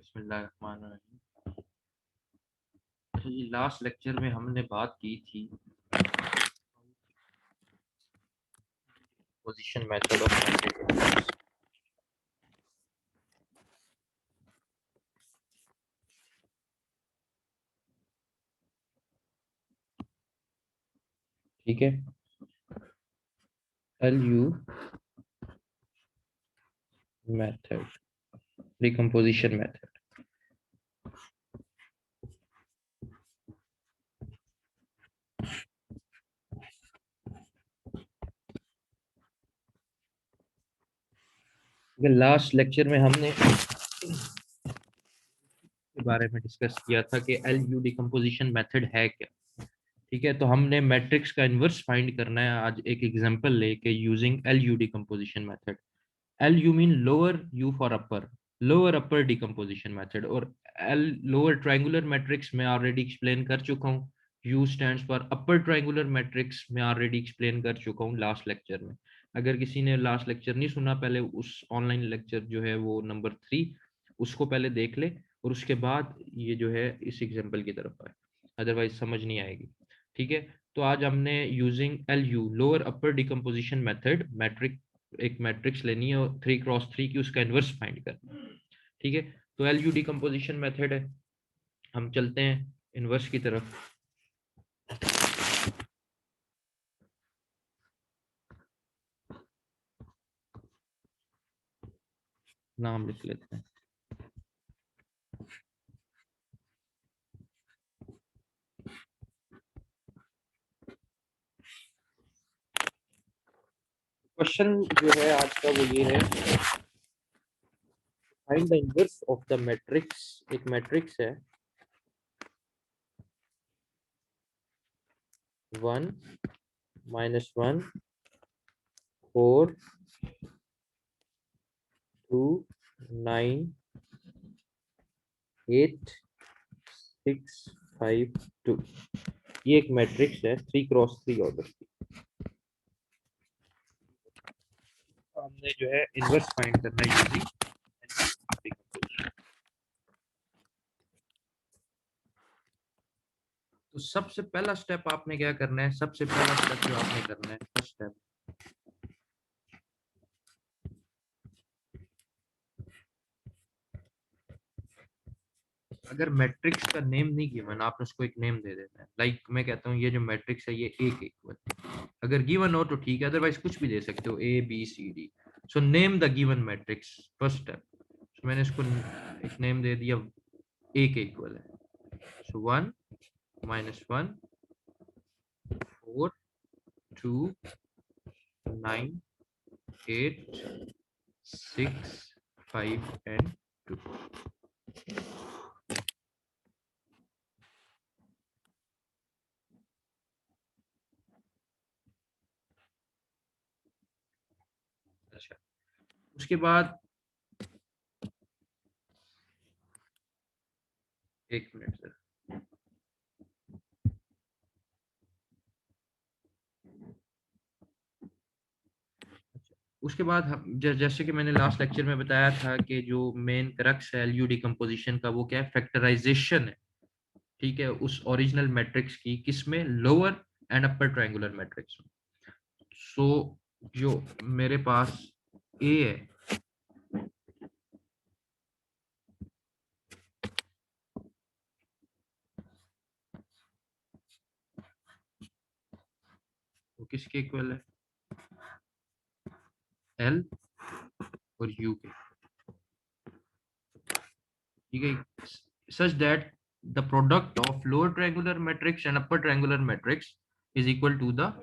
बिस्मिल्लाहिर्रहमानिर्रहीम। Last lecture में हमने बात की थी पोजीशन मेथड ऑफ मैसेज। ठीक है, LU method, decomposition method. Last lecture में हमने के बारे में डिस्कस किया था कि LU डिकम्पोजिशन मेथड है क्या। ठीक है, तो हमने मैट्रिक्स का इन्वर्स फाइंड करना है आज एक एग्जांपल लेके using LU decomposition method. LU mean lower U for upper, lower upper decomposition method. और L लोअर ट्रायंगुलर मैट्रिक्स में ऑलरेडी एक्सप्लेन कर चुका हूँ। U stands for upper triangular matrix में ऑलरेडी एक्सप्लेन कर चुका हूँ लास्ट लेक्चर में। अगर किसी ने लास्ट लेक्चर नहीं सुना, पहले उस ऑनलाइन लेक्चर जो है वो नंबर 3 उसको पहले देख ले और उसके बाद ये जो है इस एग्जाम्पल की तरफ आए, अदरवाइज समझ नहीं आएगी। ठीक है, तो आज हमने using LU lower upper decomposition method matrix एक मैट्रिक्स लेनी है और 3x3 की उसका इन्वर्स फाइंड करना है। ठीक है, तो LU डिकम्पोजिशन मेथड है। हम चलते हैं इन्वर्स की तरफ। नाम लिख लेते हैं। क्वेश्चन जो है आज का वो ये है, find the inverse of the matrix. एक मैट्रिक्स है 1 -1 4 2 9 8 6 5 2। ये एक मैट्रिक्स है 3x3 ऑर्डर की। हमने जो है इन्वर्स फाइंड करना है यूजिंग। तो सबसे पहला स्टेप आपने क्या करना है, सबसे पहला स्टेप जो आपने करना है, फर्स्ट स्टेप, अगर मैट्रिक्स का नेम नहीं गिवन, आपने उसको एक नेम दे देना है। लाइक मैं कहता हूँ ये जो मैट्रिक्स है ये एक इक्वल, अगर गिवन हो तो ठीक है, अदरवाइज कुछ भी दे सकते हो, A B C D। So name the given matrix, first step. मैंने इसको एक नेम दे दिया, A के इक्वल है। सो 1 -1 4 2 9 8 6 5 and 2। अच्छा, उसके बाद एक मिनट सर, उसके बाद जैसे कि मैंने लास्ट लेक्चर में बताया था कि जो मेन क्रक्स है LU डिकम्पोजिशन का वो क्या है, फैक्टराइजेशन है। ठीक है, उस ओरिजिनल मैट्रिक्स की, किसमें, lower and upper triangular matrix में। सो जो मेरे पास A है, वो किसके इक्वल है, L और U के। ठीक है, such that the product of lower triangular matrix and upper triangular matrix is equal to the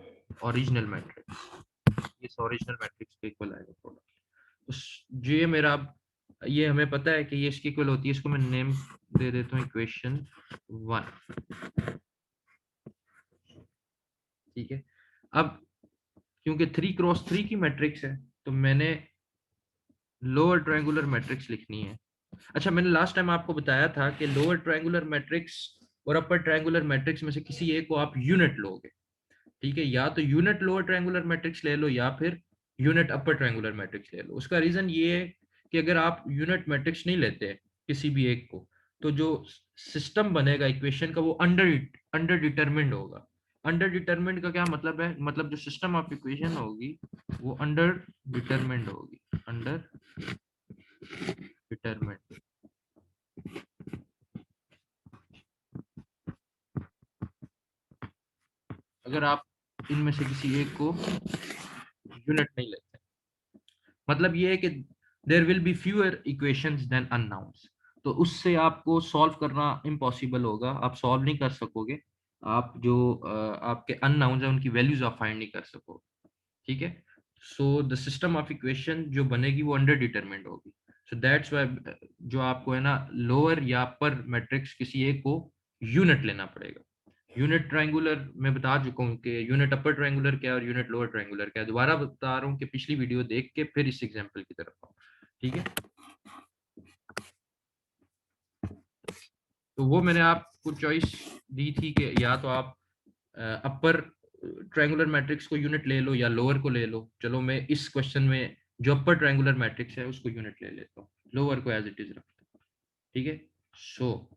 original matrix. इस ओरिजिनल मैट्रिक्स के इक्वल आएगा प्रोडक्ट। जो ये मेरा, ये हमें पता है कि ये इसकी इक्वल होती है, इसको मैं नेम दे देता हूँ इक्वेशन 1। ठीक है, अब क्योंकि 3x3 की मैट्रिक्स है तो मैंने लोअर ट्रायंगुलर मैट्रिक्स लिखनी है। अच्छा, मैंने लास्ट टाइम आपको बताया था कि लोअर ट्रायंगुलर मैट्रिक्स और अपर ट्रायंगुलर मैट्रिक्स में से किसी एक को आप यूनिट लोगे। ठीक है, या तो यूनिट लोअर ट्रायंगुलर मैट्रिक्स ले लो या फिर यूनिट अपर ट्रायंगुलर मैट्रिक्स ले लो। उसका रीजन ये है कि अगर आप यूनिट मैट्रिक्स नहीं लेते किसी भी एक को, तो जो सिस्टम बनेगा इक्वेशन का वो अंडर अंडर डिटरमिन्ड होगा। अंडर डिटरमिन्ड का क्या मतलब है, मतलब जो सिस्टम ऑफ इक्वेशन होगी वो अंडर डिटरमिन्ड होगी, अंडर डिटरमिन्ड। अगर आप इनमें से किसी एक को यूनिट नहीं लेते, मतलब ये है कि there will be fewer equations than unknowns, तो उससे आपको सॉल्व करना इम्पॉसिबल होगा, आप सॉल्व नहीं कर सकोगे, आप जो आपके अननाउन्स है उनकी वैल्यूज आप फाइंड नहीं कर सकोगे। ठीक है, so the system of equation जो बनेगी वो अंडर डिटरमिन्ड होगी। सो दैट्स व्हाई जो आपको है ना लोअर या अपर मैट्रिक्स किसी एक को यूनिट लेना पड़ेगा। यूनिट ट्रायंगुलर मैं बता चुका हूँ कि यूनिट अपर ट्रायंगुलर क्या है और यूनिट लोअर ट्रायंगुलर क्या है, दोबारा बता रहा हूँ कि पिछली वीडियो देख के फिर इस एग्जांपल की तरफ आओ। ठीक है, तो वो मैंने आपको चॉइस दी थी कि या तो आप अपर ट्रायंगुलर मैट्रिक्स को यूनिट ले लो या लोअर को ले लो। चलो मैं इस क्वेश्चन में जो अपर ट्रायंगुलर मैट्रिक्स है उसको यूनिट ले लेता हूँ, लोअर को एज इट इज रखता हूँ। ठीक है, सो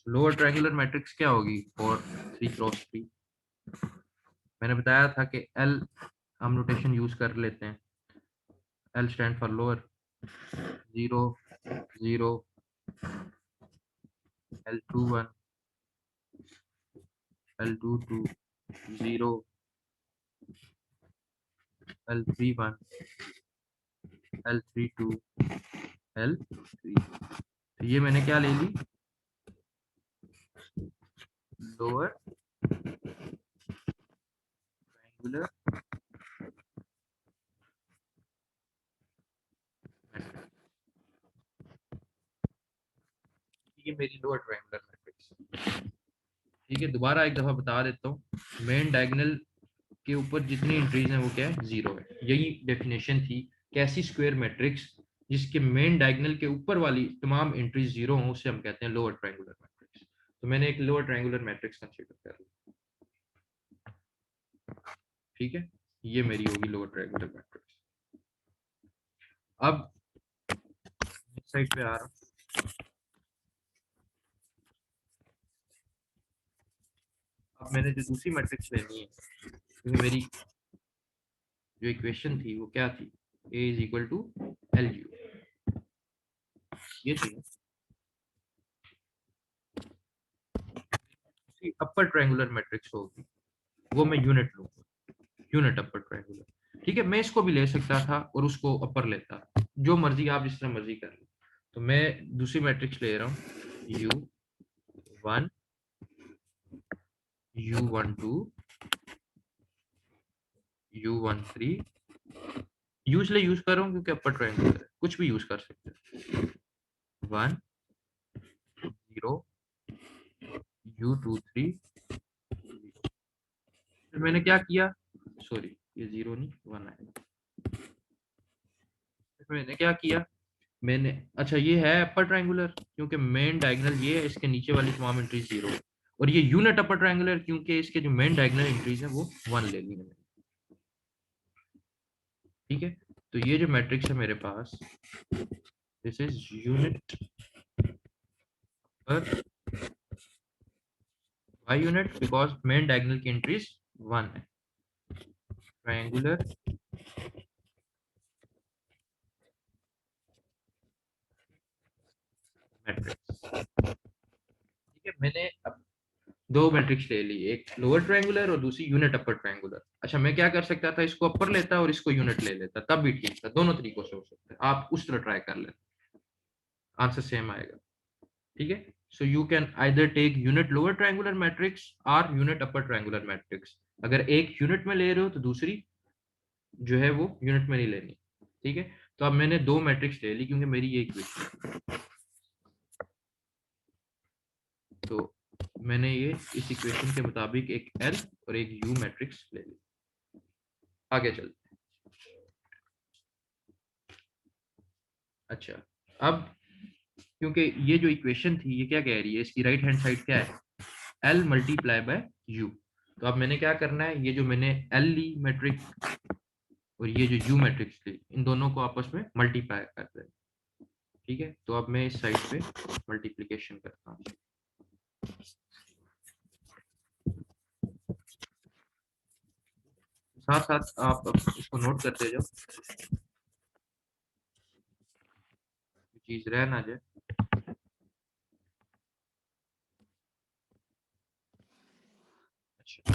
लोअर ट्रायंगुलर मैट्रिक्स क्या होगी फॉर 3 क्रॉस 3। मैंने बताया था कि एल हम नोटेशन यूज कर लेते हैं, L stand for lower, 0 0, L21, L22, 0, L31, L32, L3। तो ये मैंने क्या ले ली, लोअर ट्रायंगुलर मैट्रिक्स, ये मेरी लोअर ट्रायंगुलर मैट्रिक्स। ठीक है, दोबारा एक दफा बता देता हूँ, मेन डायगोनल के ऊपर जितनी एंट्रीज हैं वो क्या है, 0 है। यही डेफिनेशन थी कैसी स्क्वायर मैट्रिक्स जिसके मेन डायगोनल के ऊपर वाली तमाम एंट्रीज 0 हो, उसे हम कहते हैं लोअर ट्रायंगुलर मैट्रिक्स। तो मैंने एक लोअर ट्रायंगुलर मैट्रिक्स कंसीडर कर लिया। ठीक है, ये मेरी होगी लोअर ट्रायंगुलर मैट्रिक्स। अब इस साइड पे आ रहा हूँ, अब मैंने जो दूसरी मैट्रिक्स लेनी है, क्योंकि मेरी जो इक्वेशन थी वो क्या थी, A is equal to L U, ये थी अपर ट्रायंगुलर मैट्रिक्स होगी, वो मैं यूनिट लूंगा, यूनिट अपर ट्रायंगुलर। ठीक है, मैं इसको भी ले सकता था और उसको अपर लेता, जो मर्जी आप जिस तरह मर्जी कर लो। तो मैं दूसरी मैट्रिक्स ले रहा हूँ, U1, U12, U13, यू इसलिए यूज कर रहा हूँ क्योंकि अपर ट्रायंगुलर है, कुछ भी यूज कर सकते हैं। 1 0, U23। फिर मैंने क्या किया, सॉरी ये 0 नहीं 1 है। फिर मैंने क्या किया, मैंने अच्छा ये है अपर ट्रायंगुलर क्योंकि मेन डायगोनल ये है, इसके नीचे वाली तमाम एंट्रीज 0 है। और ये यूनिट अपर ट्रायंगुलर क्योंकि इसके जो मेन डायगोनल एंट्रीज है वो 1 ले ली मैंने। ठीक है, तो ये जो मैट्रिक्स है मेरे पास, दिस इज यूनिट पर why unit because main diagonal की एंट्रीज 1 है, ट्रायंगुलर मैट्रिक्स। ठीक है, मैंने अब दो मैट्रिक्स ले ली, एक लोअर ट्रायंगुलर और दूसरी यूनिट अपर ट्रायंगुलर। अच्छा मैं क्या कर सकता था, इसको अपर लेता और इसको यूनिट ले लेता, तब भी ठीक था, दोनों तरीकों से हो सकता है, आप उस तरह ट्राई कर लें, आंसर सेम आएगा। ठीक है, so you can either take unit lower triangular matrix और यूनिट अपर ट्रायंगुलर मैट्रिक्स। अगर एक यूनिट में ले रहे हो तो दूसरी जो है वो यूनिट में नहीं लेनी। ठीक है, तो अब मैंने दो मैट्रिक्स ले ली क्योंकि मेरी ये इक्वेशन, तो मैंने ये इस इक्वेशन के मुताबिक एक एल और एक यू मैट्रिक्स ले ली। आगे चलते। अच्छा, अब क्योंकि ये जो इक्वेशन थी ये क्या कह रही है, इसकी राइट हैंड साइड क्या है, एल मल्टीप्लाई बाय यू। तो अब मैंने क्या करना है, ये जो मैंने एल ली मैट्रिक्स और ये जो यू मैट्रिक्स थी, इन दोनों को आपस में मल्टीप्लाई कर रहे हैं। ठीक है, तो अब मैं इस साइड पे मल्टीप्लिकेशन करता हूँ। साथ साथ आप इसको नोट करते जाओ, चीज रह ना जाए। अच्छा,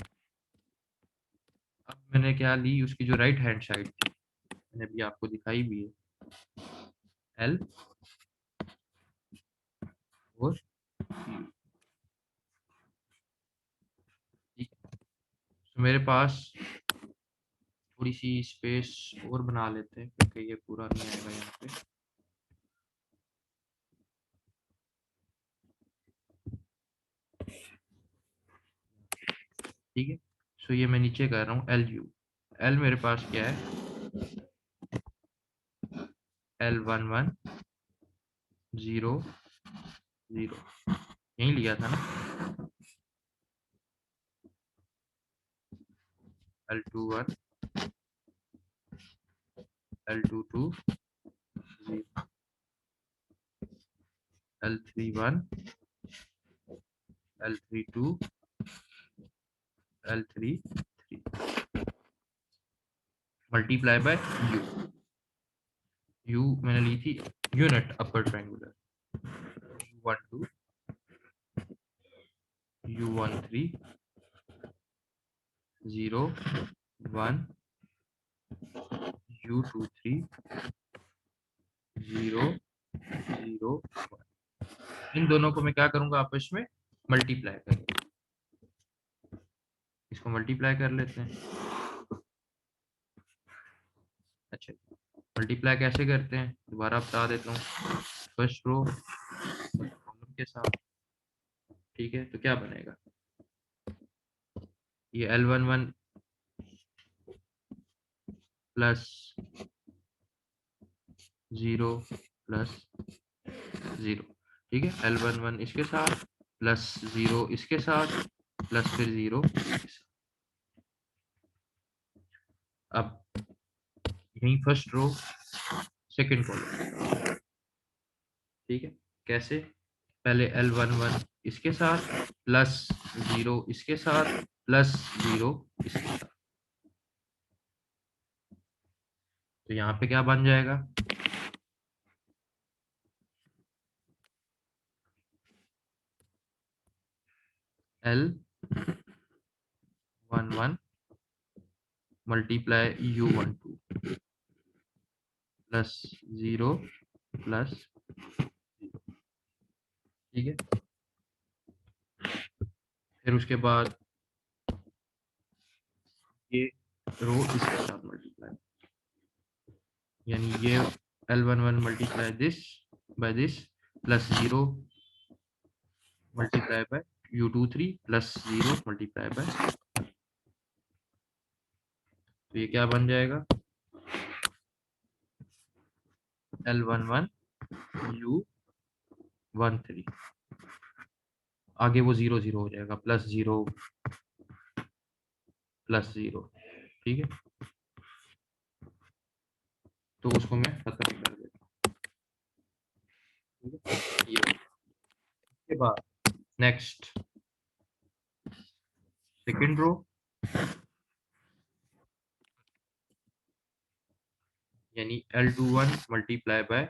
अब मैंने क्या ली, उसकी जो राइट हैंड साइड थी मैंने अभी आपको दिखाई भी है, एल और U। ठीक है, तो मेरे पास थोड़ी सी स्पेस और बना लेते हैं क्योंकि ये पूरा नहीं आएगा यहाँ पे। ठीक है, सो ये मैं नीचे कर रहा हूँ एल यू। एल मेरे पास क्या है, L11 0 0, यही लिया था ना। L21 L22 0, L31 L32 L33 multiply bye you. You मैंने ली थी unit upper triangular, U12 U13 0 1 U23 0 0 1। इन दोनों को मैं क्या करूंगा, आपस में मल्टीप्लाई करूंगा। इसको मल्टीप्लाई कर लेते हैं। अच्छा, मल्टीप्लाई कैसे करते हैं दोबारा बता देता हूँ। फर्स्ट रो कॉलम के साथ, ठीक है, तो क्या बनेगा, ये L11 प्लस 0 प्लस 0। ठीक है, L11 इसके साथ प्लस 0 इसके साथ प्लस फिर 0 इसके साथ। अब यही फर्स्ट रो सेकंड कॉलम। ठीक है, कैसे, पहले L11 इसके साथ प्लस 0 इसके साथ प्लस 0 इसके साथ, तो यहाँ पे क्या बन जाएगा, L11 multiply U12 plus 0 plus 0। ठीक है, फिर उसके बाद ये रो इसके साथ मल्टीप्लाई, यानी ये L11 multiply this by this plus 0 multiply by U23 plus 0 multiply bye, तो ये क्या बन जाएगा, L11 U13, आगे वो 0 0 हो जाएगा, प्लस 0 प्लस 0। ठीक है, तो उसको मैं खत्म कर देता हूँ। ठीक है, ये उसके बाद नेक्स्ट सेकंड रो, यानी L21 multiply by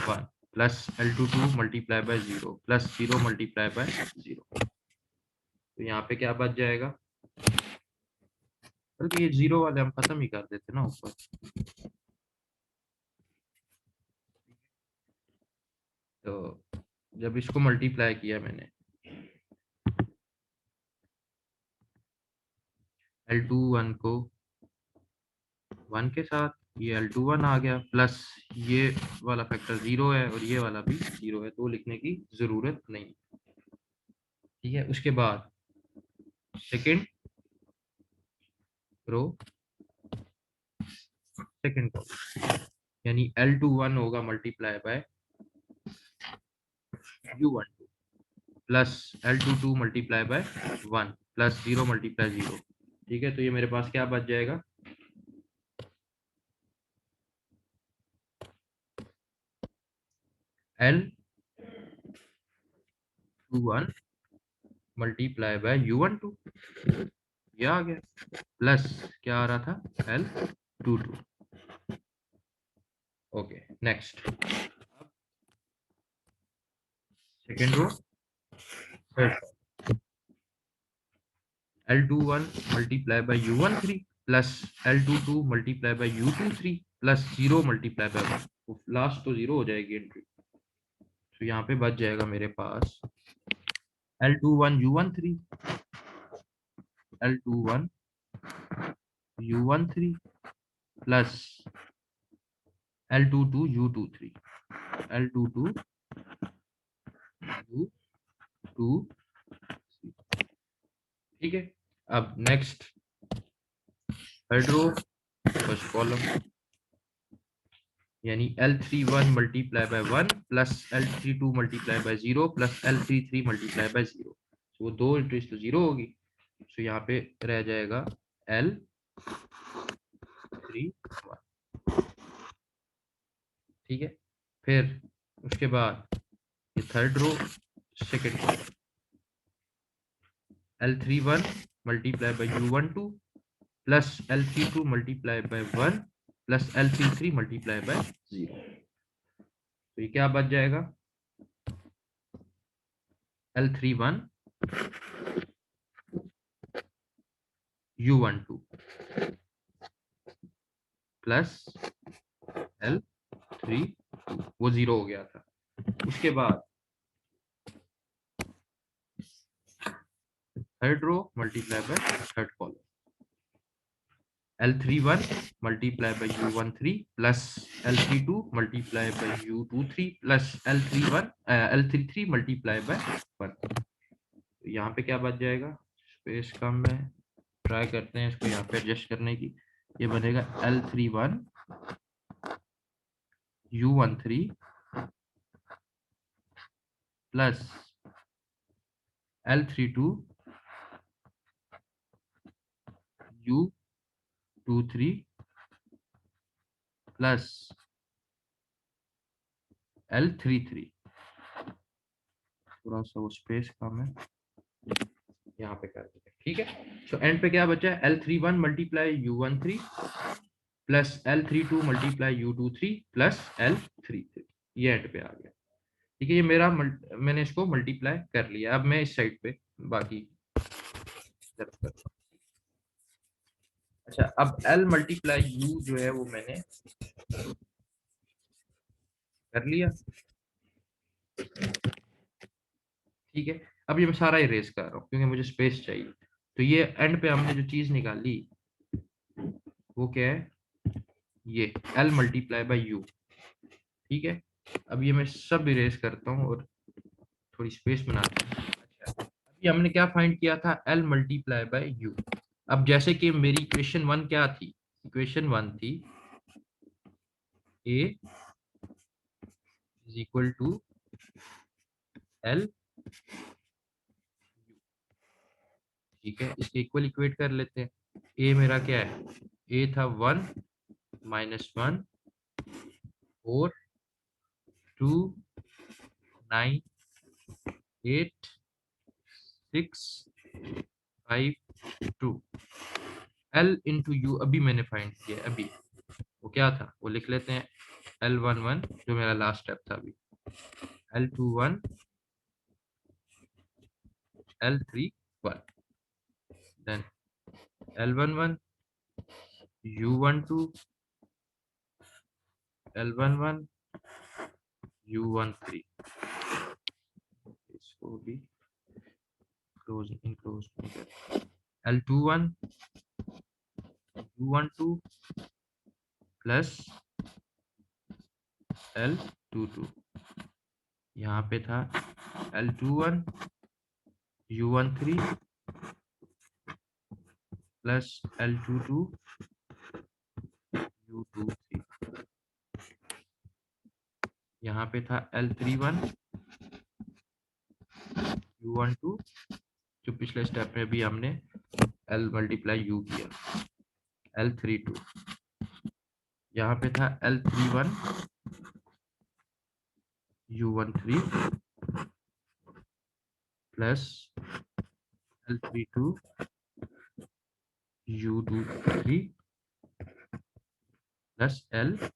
1 plus L22 multiply by 0 plus 0 multiply by 0, तो यहाँ पे क्या बच जाएगा, बल्कि ये 0 वाले हम खत्म ही कर देते ना ऊपर। तो जब इसको मल्टीप्लाई किया मैंने L21 को 1 के साथ, ये L21 आ गया, प्लस ये वाला फैक्टर 0 है और ये वाला भी 0 है, तो लिखने की जरूरत नहीं। ठीक है, उसके बाद सेकंड रो सेकंड कॉलम, यानी L21 होगा multiply by U12 plus L22 multiply by 1 plus 0 multiply 0। ठीक है, तो ये मेरे पास क्या बच जाएगा, L21 मल्टीप्लाई बाय U12, ये आ गया, प्लस क्या आ रहा था L22। Okay next, second row, L21 multiply by U13 plus L22 multiply by U23 plus 0 multiply by 1, last तो 0 हो जाएगी एंट्री, तो यहाँ पे बच जाएगा मेरे पास L21 U13, L21 U13 plus L22 U23, L22 U2, ठीक है। अब next third row first column, यानी L31 multiply by 1 plus L32 multiply by 0 plus L33 multiply by 0, वो दो एंट्रीज तो 0 होगी, तो यहाँ पे रह जाएगा L31, ठीक है। फिर उसके बाद ये third row second column, L31 multiply by U12 plus L32 multiply by 1 plus L33 multiply by 0, तो ये क्या बच जाएगा L31 U12 प्लस L32, वो 0 हो गया था। उसके बाद third row multiply by third column, L31 multiply by U13 plus L32 multiply by U23 plus L33 multiply by 1, तो यहाँ पे क्या बच जाएगा, स्पेस कम है, ट्राई करते हैं इसको यहाँ पे एडजस्ट करने की, ये बनेगा L31 U13 plus L32 U23 plus L33, थोड़ा सा वो स्पेस कम है, यहाँ पे कर देते हैं, ठीक है। सो एंड पे क्या बचा है, L31 multiply U13 plus L32 multiply U23 plus L33, ये एंड पे आ गया, ठीक है। ये मेरा मैंने इसको मल्टीप्लाई कर लिया, अब मैं इस साइड पे बाकी करता हूं। अच्छा, अब L मल्टीप्लाई U जो है वो मैंने कर लिया, ठीक है। अब ये मैं सारा इरेज कर रहा हूँ क्योंकि मुझे स्पेस चाहिए, तो ये एंड पे हमने जो चीज निकाली वो क्या है, ये L मल्टीप्लाई बाई U, ठीक है। अब ये मैं सब इरेज करता हूँ और थोड़ी स्पेस बनाता हूँ। अच्छा, अभी हमने क्या फाइंड किया था, L मल्टीप्लाई बाई U। अब जैसे कि मेरी इक्वेशन 1 क्या थी, इक्वेशन 1 थी A is equal to L, ठीक है। इसके इक्वल इक्वेट कर लेते हैं, A मेरा क्या है, A था 1 -1 4 2 9 8 6 5 2, L इंटू यू अभी मैंने फाइंड किया, अभी वो क्या था वो लिख लेते हैं, L11 जो मेरा लास्ट स्टेप था अभी, L21 L31, then L11 U12 L11 U13, इसको भी close enclose L21 U12 plus L22, यहाँ पे था L21 U13 plus L22 U23, यहाँ पे था L31 U12, जो पिछले स्टेप में भी हमने L मल्टीप्लाई U किया, L32, यहाँ पे था L31 U13 plus L32 U23 plus L3।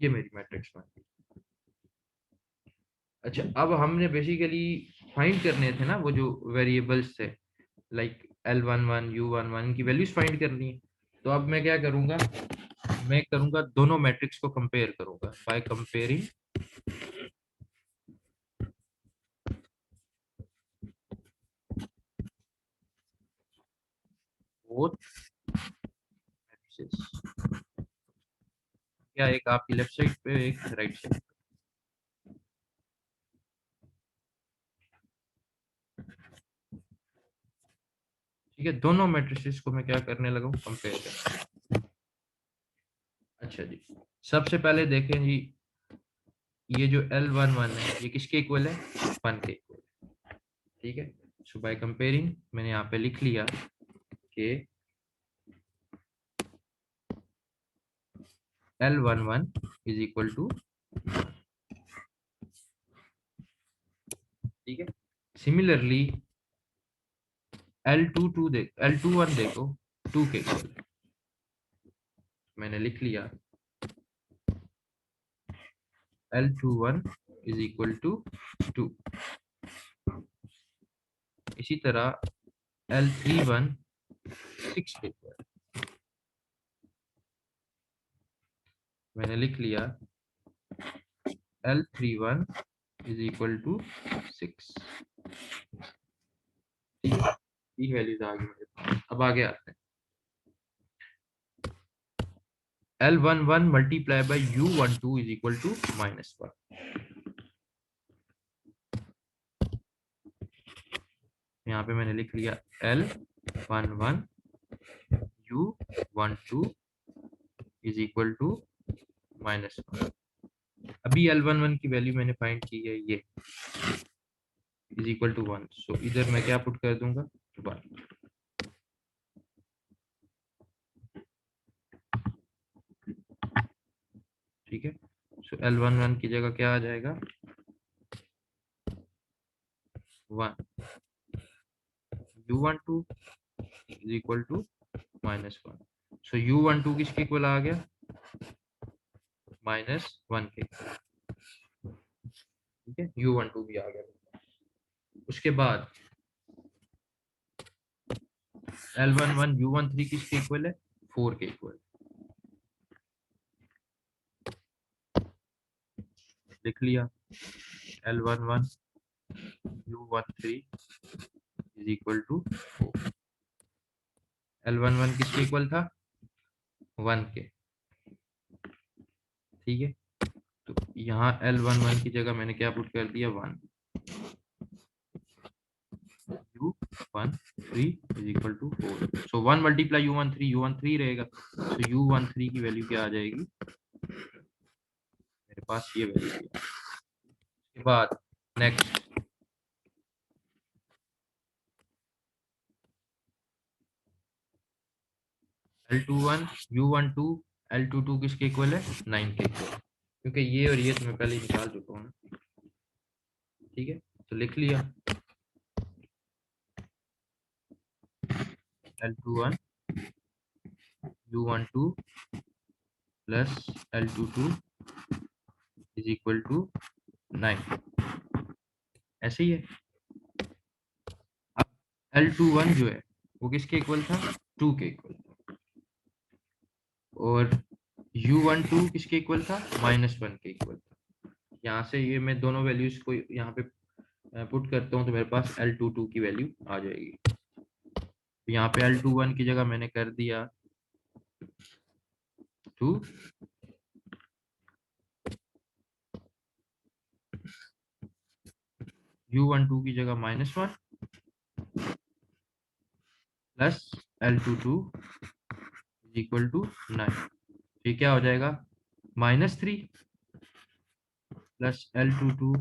ये मेरी मैट्रिक्स बन गई। अच्छा, अब हमने बेसिकली फाइंड करने थे ना वो जो वेरिएबल्स थे, लाइक L11 U11 की वैल्यूज फाइंड करनी है। तो अब मैं क्या करूंगा, मैं करूंगा दोनों मैट्रिक्स को कंपेयर करूंगा बाय कंपेयरिंग बोथ मैट्रिसेस। क्या, एक आपकी लेफ्ट साइड पे, एक राइट साइड। ठीक है, दोनों मैट्रिसेस को मैं क्या करने लगा हूँ, कंपेयर कर। अच्छा जी, सबसे पहले देखें जी, ये जो L11 है ये किसके इक्वल है, 1 के इक्वल। ठीक है, सो बाय कंपेयरिंग मैंने यहाँ पे लिख लिया कि L11 इज इक्वल टू, ठीक है। सिमिलरली L21 देखो 2 के इक्वल है। मैंने लिख लिया L21 इज इक्वल टू 2। इसी तरह L31 6 के इक्वल, मैंने लिख लिया L31 इज इक्वल टू 6। तीन वैल्यूज आ गई मेरे पास। अब आगे आते हैं, L11 multiply by U12 is equal to -1। यहाँ पे मैंने लिख लिया L11 U12 is equal to -1। अभी L11 की वैल्यू मैंने फाइंड की है, ये इज इक्वल टू 1। सो इधर मैं क्या पुट कर दूंगा, 1। ठीक है, सो L11 की जगह क्या आ जाएगा, 1। U12 is equal to -1। So U12 किसके इक्वल आ गया, -1 के। ठीक है, U12 भी आ गया। उसके बाद L11 U13 किसके इक्वल है, 4 के इक्वल। लिख लिया L11 U13 is equal to 4। L11 किसके इक्वल था, 1 के। ठीक है, तो यहाँ L11 की जगह मैंने क्या पुट कर दिया, 1। U13 is equal to 4। So 1 multiply U13 रहेगा। तो U13 की वैल्यू क्या आ जाएगी, मेरे पास ये वैल्यू। उसके बाद नेक्स्ट L21 U12 L22 किसके इक्वल है, 9 के इक्वल। क्योंकि ये और ये तो मैं पहले ही निकाल चुका हूँ ना। ठीक है, तो लिख लिया L21 U12 plus L22 is equal to 9। ऐसे ही है। अब L21 जो है वो किसके इक्वल था, 2 के इक्वल था। और U12 किसके इक्वल था, -1 के इक्वल था। यहाँ से ये मैं दोनों वैल्यूज को यहाँ पे पुट करता हूँ तो मेरे पास L22 की वैल्यू आ जाएगी। तो यहाँ पे L21 की जगह मैंने कर दिया 2, U12 की जगह -1 plus L22 is equal to 9। ये क्या हो जाएगा, -3 plus L22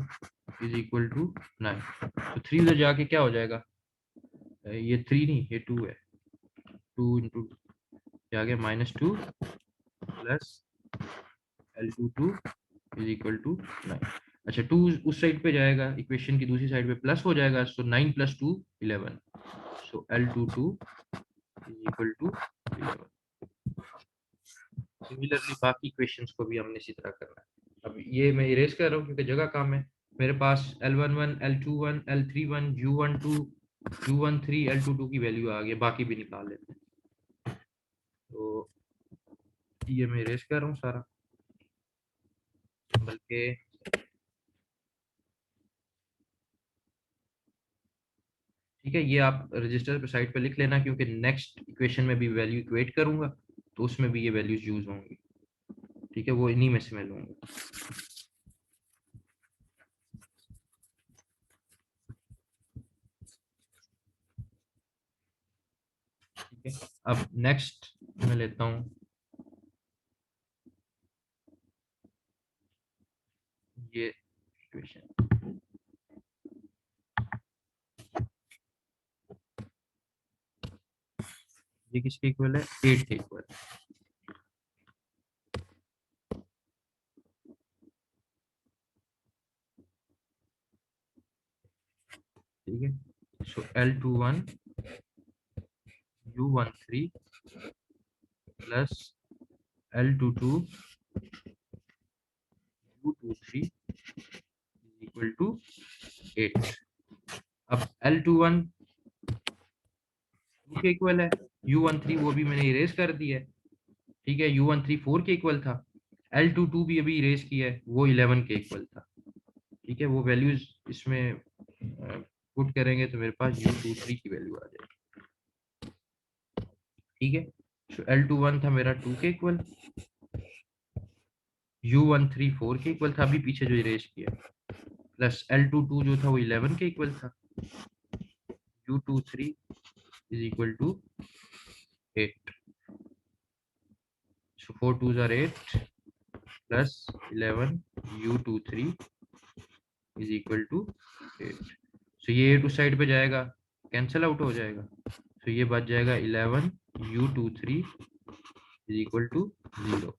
is equal to 9। तो 3 उधर जाके क्या हो जाएगा, ये 3 नहीं, ये 2 है। 2 इंटू क्या आ गया, -2 plus L22 is equal to 9। अच्छा, 2 उस साइड पे जाएगा, इक्वेशन की दूसरी साइड पे प्लस हो जाएगा, so 9 + 2 11, so L22 is equal to 11। Similarly बाकी क्वेश्चंस को भी हमने इसी तरह करना है। अब ये मैं इरेज कर रहा हूँ क्योंकि जगह कम है। मेरे पास L11, L21, L31, U12, U13, L22 की वैल्यू आ गई, बाकी भी निकाल लेते हैं। तो ये मैं इरेज कर रहा हूँ सारा, बल्कि ठीक है, ये आप रजिस्टर पे साइड पे लिख लेना, क्योंकि नेक्स्ट इक्वेशन में भी वैल्यू इक्वेट करूंगा तो उसमें भी ये वैल्यूज यूज होंगी। ठीक है, वो इन्हीं में से मैं लूंगा। ठीक है, अब नेक्स्ट मैं लेता हूँ ये इक्वेशन। ये किसके इक्वल है, 8 के इक्वल। ठीक है, सो L21 U13 plus L22 U23 equal to 8। अब L21 2 के इक्वल है, U13 वो भी मैंने इरेज कर दिया है। ठीक है, U13 4 के इक्वल था, L22 भी अभी इरेज किया है, वो 11 के इक्वल था। ठीक है, वो वैल्यूज इसमें पुट करेंगे तो मेरे पास U23 की वैल्यू आ जाएगी। ठीक है, तो L21 था मेरा 2 के इक्वल, U13 4 के इक्वल था अभी पीछे जो इरेज किया, प्लस L22 जो था वो 11 के इक्वल था, U23 is equal to 8, so 4 2s are 8 plus 11 U23 is equal to 8। So ये 8 उस साइड पे जाएगा, कैंसिल आउट हो जाएगा, तो ये बच जाएगा 11 U23 इज इक्वल टू 0।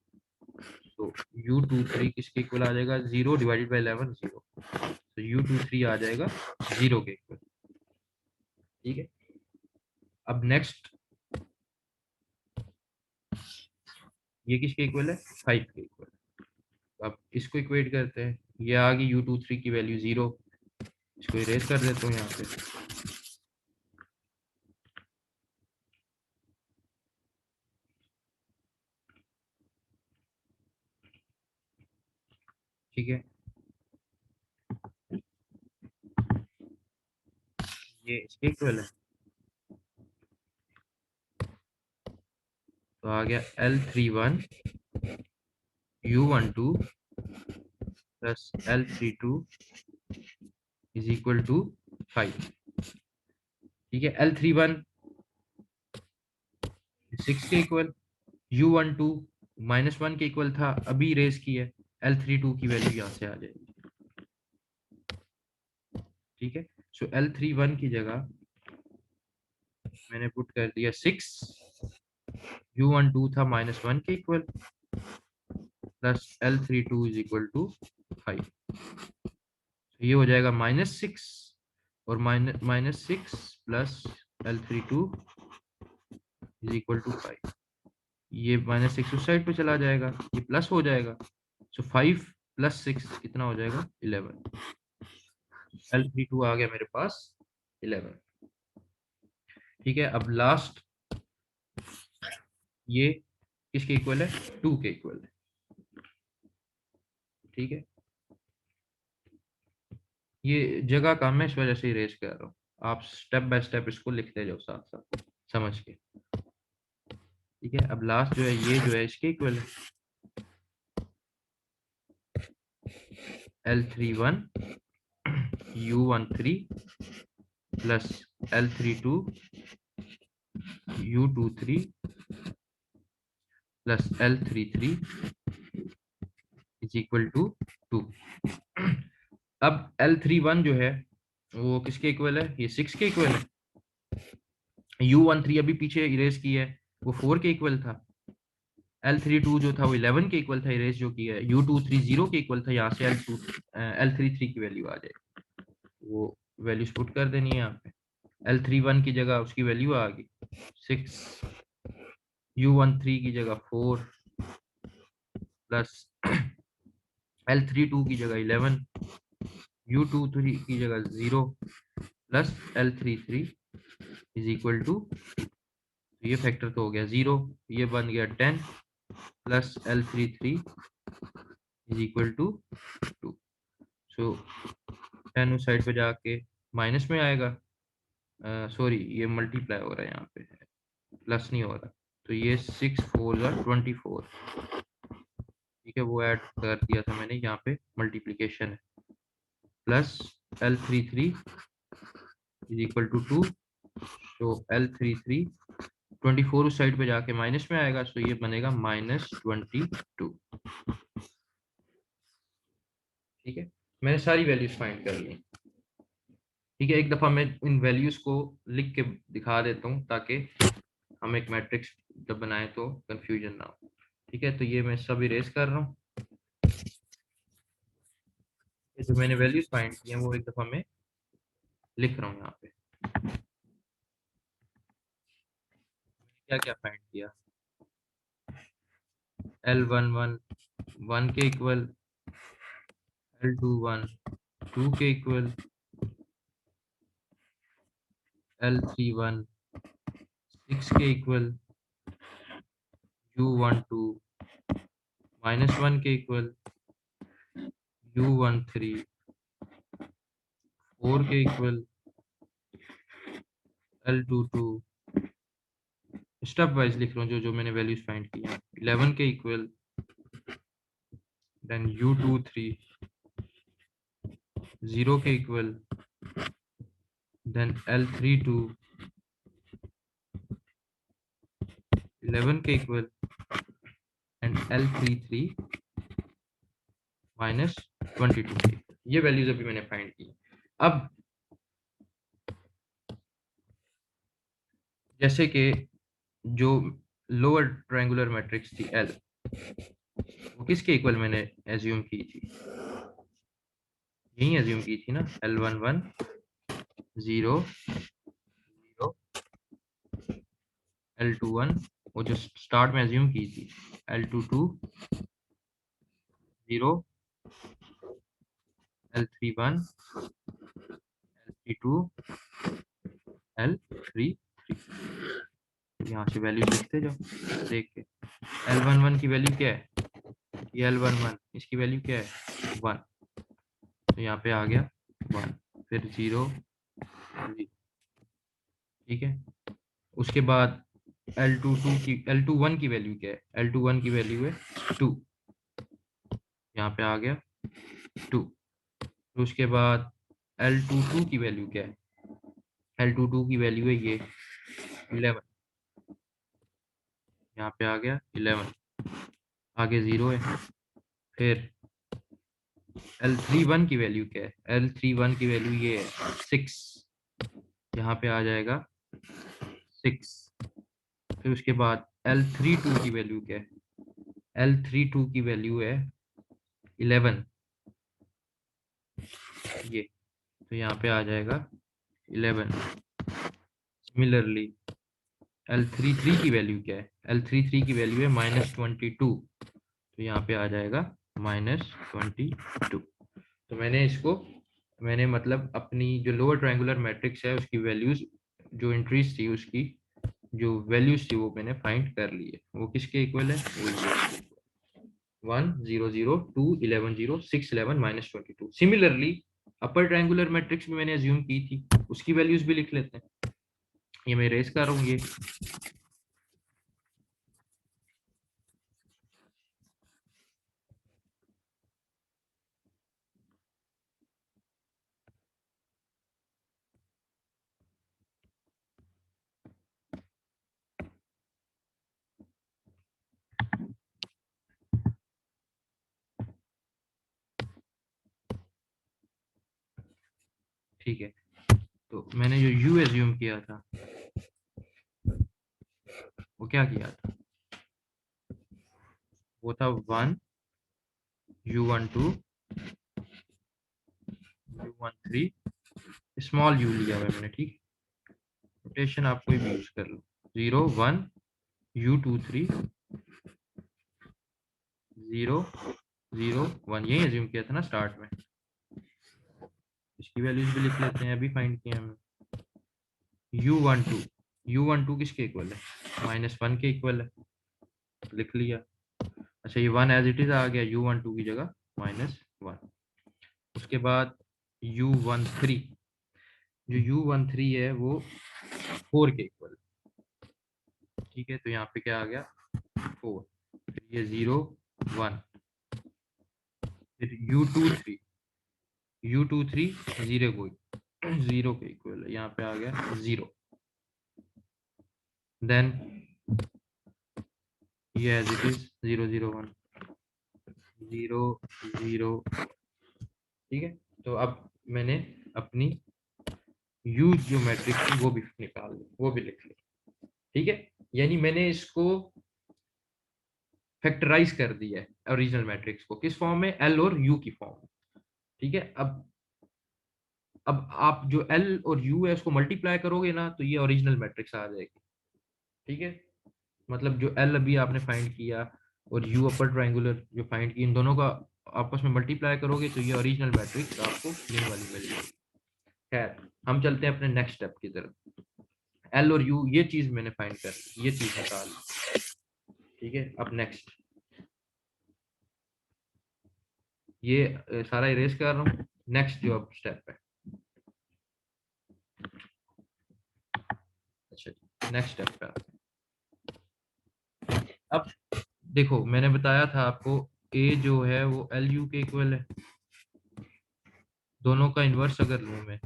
तो U23 किसके इक्वल आ जाएगा, 0 डिवाइडेड बाई 11 0, तो U23 आ जाएगा 0 के इक्वल। ठीक है, अब नेक्स्ट ये किसके इक्वल है, 5 के इक्वल। अब इसको इक्वेट करते हैं, ये आ गई U23 की वैल्यू 0, इसको इरेज कर देता हूँ यहाँ पे। ठीक है, ये इसके इक्वल है, तो आ गया L31 U12 plus L32 is equal to 5। ठीक है, L31 6 के इक्वल, U12 -1 के इक्वल था अभी रेस की है, L32 की वैल्यू यहाँ से आ जाएगी। ठीक है, सो L31 की जगह मैंने पुट कर दिया 6, U12 था -1 के equal, plus L32 is equal to 5। ये हो जाएगा -6 और -6 plus L32 is equal to 5। ये -6 उस साइड पे चला जाएगा, ये प्लस हो जाएगा, सो 5 + 6 कितना हो जाएगा, 11। L32 आ गया मेरे पास 11। ठीक है, अब लास्ट ये किसके इक्वल है, 2 के इक्वल है। ठीक है, ये जगह कम है इस वजह से इरेज कर रहा हूँ, आप स्टेप बाय स्टेप इसको लिखते जाओ साथ साथ समझ के। ठीक है, अब लास्ट जो है ये जो है इसके इक्वल है, L31 U13 plus L32 U23 plus L33 is equal to 2। अब L31 जो है वो किसके इक्वल है, ये 6 के इक्वल है, U13 अभी पीछे इरेज की है, वो 4 के इक्वल था। L32 जो था वो 11 के इक्वल था, इरेज जो किया है। U23 0 के इक्वल था, यहाँ से L33 की वैल्यू आ जाए, वो वैल्यूज पुट कर देनी है यहाँ पे। L31 की जगह उसकी वैल्यू आ गई 6, U13 की जगह 4 प्लस L32 की जगह 11, U23 की जगह 0 plus L33 is equal to, ये फैक्टर तो हो गया 0, ये बन गया 10 plus L33 is equal to 2। So 10 उस साइड पे जाके माइनस में आएगा, सॉरी ये मल्टीप्लाई हो रहा है यहाँ पे, प्लस नहीं हो रहा। तो ये 6 4 24, ठीक है, वो ऐड कर दिया था मैंने, यहाँ पे मल्टीप्लीकेशन है, plus L33 is equal to 2। तो L33 24 उस साइड पे जाके माइनस में आएगा, सो ये बनेगा -22। ठीक है, मैंने सारी वैल्यूज फाइंड कर ली। ठीक है, एक दफा मैं इन वैल्यूज को लिख के दिखा देता हूँ ताकि हम एक मैट्रिक्स जब बनाए तो कंफ्यूजन ना हो। ठीक है, तो ये मैं सब इरेज कर रहा हूँ, जो मैंने वैल्यूज फाइंड की हैं वो एक दफा मैं लिख रहा हूँ यहाँ पे। क्या क्या फाइंड किया, L11 1 के इक्वल, L21 2 के इक्वल, L31 6 के इक्वल, U12 -1 के इक्वल, U13 4 के इक्वल, L22 स्टेप वाइज लिख रहा हूँ जो जो मैंने वैल्यूज फाइंड की हैं, 11 के इक्वल, देन U23 0 के इक्वल, देन L32 11 के इक्वल, एंड L33 -22 के इक्वल। ये वैल्यूज अभी मैंने फाइंड की। अब जैसे कि जो लोअर ट्रायंगुलर मैट्रिक्स थी L, वो किसके इक्वल मैंने एज्यूम की थी, यही एज्यूम की थी ना, L11 0 0, L21 वो जो स्टार्ट में एज्यूम की थी, L22 0, L31 L32 L33, यहाँ से वैल्यू लिखते जाओ देख के। L11 की वैल्यू क्या है, ये L11, इसकी वैल्यू क्या है 1, तो यहाँ पे आ गया 1, फिर 0 ठीक है। उसके बाद L21 की वैल्यू क्या है, L21 की वैल्यू है 2, यहाँ पे आ गया 2। तो उसके बाद L22 की वैल्यू क्या है, L22 की वैल्यू है ये 11, यहाँ पे आ गया 11, आगे 0 है। फिर L31 की वैल्यू क्या है, L31 की वैल्यू ये है 6, यहाँ पे आ जाएगा 6। फिर उसके बाद L32 की वैल्यू क्या है, L32 की वैल्यू है 11, ये, तो यहाँ पे आ जाएगा 11। सिमिलरली L33 की वैल्यू क्या है, L33 की वैल्यू है -22, तो यहाँ पे आ जाएगा -22। तो मैंने इसको, मैंने मतलब अपनी जो लोअर ट्रायंगुलर मैट्रिक्स है उसकी वैल्यूज, जो एंट्रीज थी उसकी जो वैल्यूज थी वो मैंने फाइंड कर ली है। वो किसके इक्वल है, वो 1 0 0 2 11 0 6 11 -22। सिमिलरली अपर ट्रायंगुलर मैट्रिक्स में मैंने अज्यूम की थी, उसकी वैल्यूज भी लिख लेते हैं। ये मैं रेस कर रहा हूँ ये, ठीक है। तो मैंने जो U एज्यूम किया था क्या किया था, वो था 1 U12 U13, स्मॉल यू लिया हुआ है मैंने, ठीक। रोटेशन आप कोई भी यूज कर लो, 0 1 U23 0 0 1, यही एज्यूम किया था ना स्टार्ट में। इसकी वैल्यूज भी लिख लेते हैं, अभी फाइंड किया हमने। U12 किसके इक्वल है, -1 के इक्वल है, लिख लिया। अच्छा ये 1 एज इट इज आ गया U12 की जगह -1। उसके बाद U13, जो U13 है वो 4 के इक्वल, ठीक है। तो यहाँ पे क्या आ गया 4, फिर ये 0 1, फिर U23 0 के इक्वल है, यहाँ पे आ गया 0। देन ये एज इट इज 0 0 1 0 0, ठीक है। तो अब मैंने अपनी यू जो मैट्रिक्स थी वो भी निकाल ली, वो भी लिख ली, ठीक है। यानी मैंने इसको फैक्टराइज कर दिया है ओरिजिनल मैट्रिक्स को, किस फॉर्म में, एल और यू की फॉर्म में, ठीक है। अब आप जो एल और यू है उसको मल्टीप्लाई करोगे ना तो ये ओरिजिनल मैट्रिक्स आ जाएगी, ठीक है। मतलब जो एल अभी आपने फाइंड किया और यू अपर ट्रायंगुलर जो फाइंड की, इन दोनों का आपस में मल्टीप्लाई करोगे तो ये ओरिजिनल मैट्रिक्स आपको यही वाली मिल जाएगी। खैर हम चलते हैं अपने नेक्स्ट स्टेप की तरफ। एल और यू ये चीज मैंने फाइंड कर, ये चीज निकाल, ठीक है। अब नेक्स्ट ये सारा इरेज कर रहा हूँ। नेक्स्ट जो अब स्टेप है, अच्छा नेक्स्ट स्टेप पे आते हैं। अब देखो मैंने बताया था आपको ए जो है वो एल यू के इक्वल है, दोनों का इन्वर्स अगर लूं मैं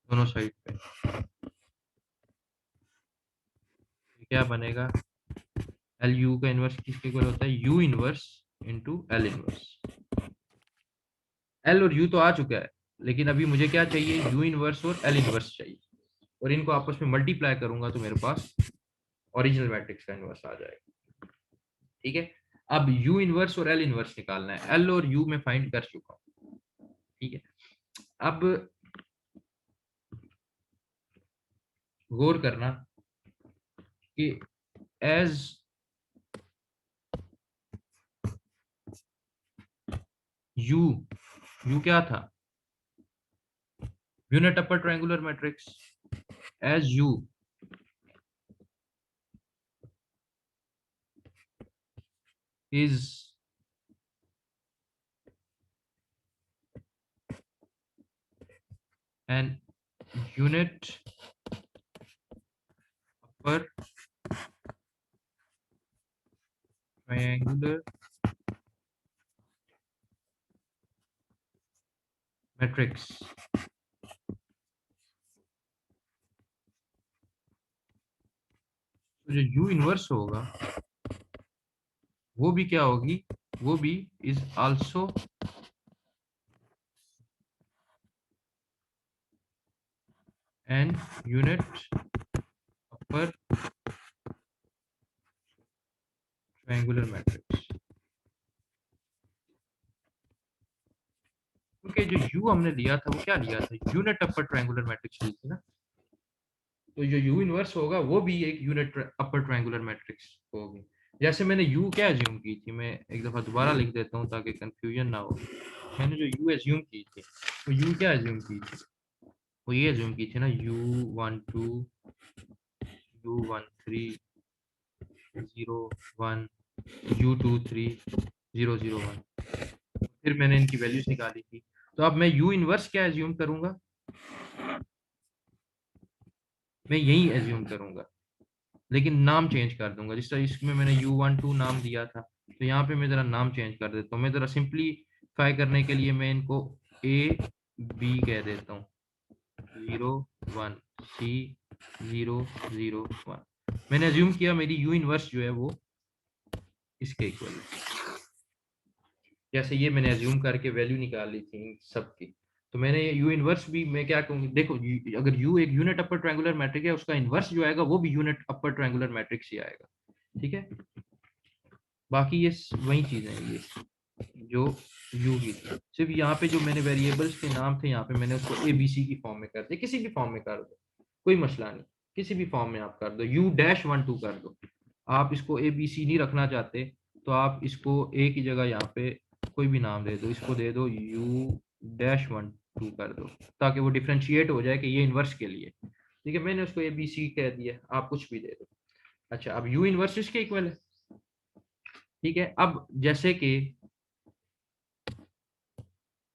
दोनों साइड पे, क्या बनेगा, एल यू का इन्वर्स किसके इक्वल होता है, you inverse into L inverse. L और यू तो आ चुका है, लेकिन अभी मुझे क्या चाहिए, यू इन्वर्स और एल इन्वर्स चाहिए, और इनको आपस में मल्टीप्लाई करूंगा तो मेरे पास ओरिजिनल मैट्रिक्स का इन्वर्स आ जाएगा, ठीक है। अब यू इन्वर्स और एल इन्वर्स निकालना है, एल और यू मैं फाइंड कर चुका हूँ, ठीक है। अब गौर करना कि एज यू, यू क्या था, unit upper triangular matrix, as you is an unit upper triangular matrix, तो जो U इनवर्स होगा वो भी क्या होगी, वो भी is also an unit upper triangular matrix, क्योंकि जो U हमने लिया था वो क्या लिया था, यूनिट अपर ट्रायंगुलर मैट्रिक्स ली थी ना, तो जो U इनवर्स होगा वो भी एक यूनिट अपर ट्रायंगुलर मैट्रिक्स होगी। जैसे मैंने U क्या एज्यूम की थी, मैं एक दफा दोबारा लिख देता हूँ ताकि कंफ्यूजन ना हो। मैंने जो U एज्यूम की थी, तो U क्या एज्यूम की थी, वो ये एज्यूम की थी ना U12 U13 01 U23 001, फिर मैंने इनकी वैल्यूज निकाली थी। तो अब मैं U इनवर्स क्या एज्यूम करूंगा, मैं यही एज्यूम करूंगा, लेकिन नाम चेंज कर दूंगा। जिस तरह इसमें मैंने U12 नाम दिया था, तो यहाँ पे मैं जरा नाम चेंज कर देता हूँ। मैं जरा सिंप्लीफाई करने के लिए मैं इनको A B कह देता हूँ, 01 C 001। मैंने एज्यूम किया मेरी U इनवर्स जो है वो इसके इक्वल है। जैसे ये मैंने एज्यूम करके वैल्यू निकाल ली थी इन सब की, तो मैंने यू इनवर्स भी मैं क्या कहूँगी, देखो अगर यू एक यूनिट अपर ट्रायंगुलर मैट्रिक है, उसका इनवर्स जो आएगा वो भी यूनिट अपर ट्रायंगुलर मैट्रिक्स ही आएगा, ठीक है। बाकी ये वही चीज है, ये जो यू की थी, सिर्फ यहाँ पे जो मैंने वेरिएबल्स के नाम थे यहाँ पे मैंने उसको ए बी सी की फॉर्म में कर दिया, किसी भी फॉर्म में कर दो, कोई मसला नहीं, किसी भी फॉर्म में आप कर दो, यू डैश 1 2 कर दो। आप इसको ए बी सी नहीं रखना चाहते तो आप इसको ए की जगह यहाँ पे कोई भी नाम दे दो, इसको दे दो यू डैश 1 2 कर दो, ताकि वो डिफ्रेंशिएट हो जाए कि ये इनवर्स के लिए, ठीक है। मैंने उसको ए बी सी कह दिया, आप कुछ भी दे दो। अच्छा, अब यू इनवर्स इसके इक्वल है, ठीक है। अब जैसे कि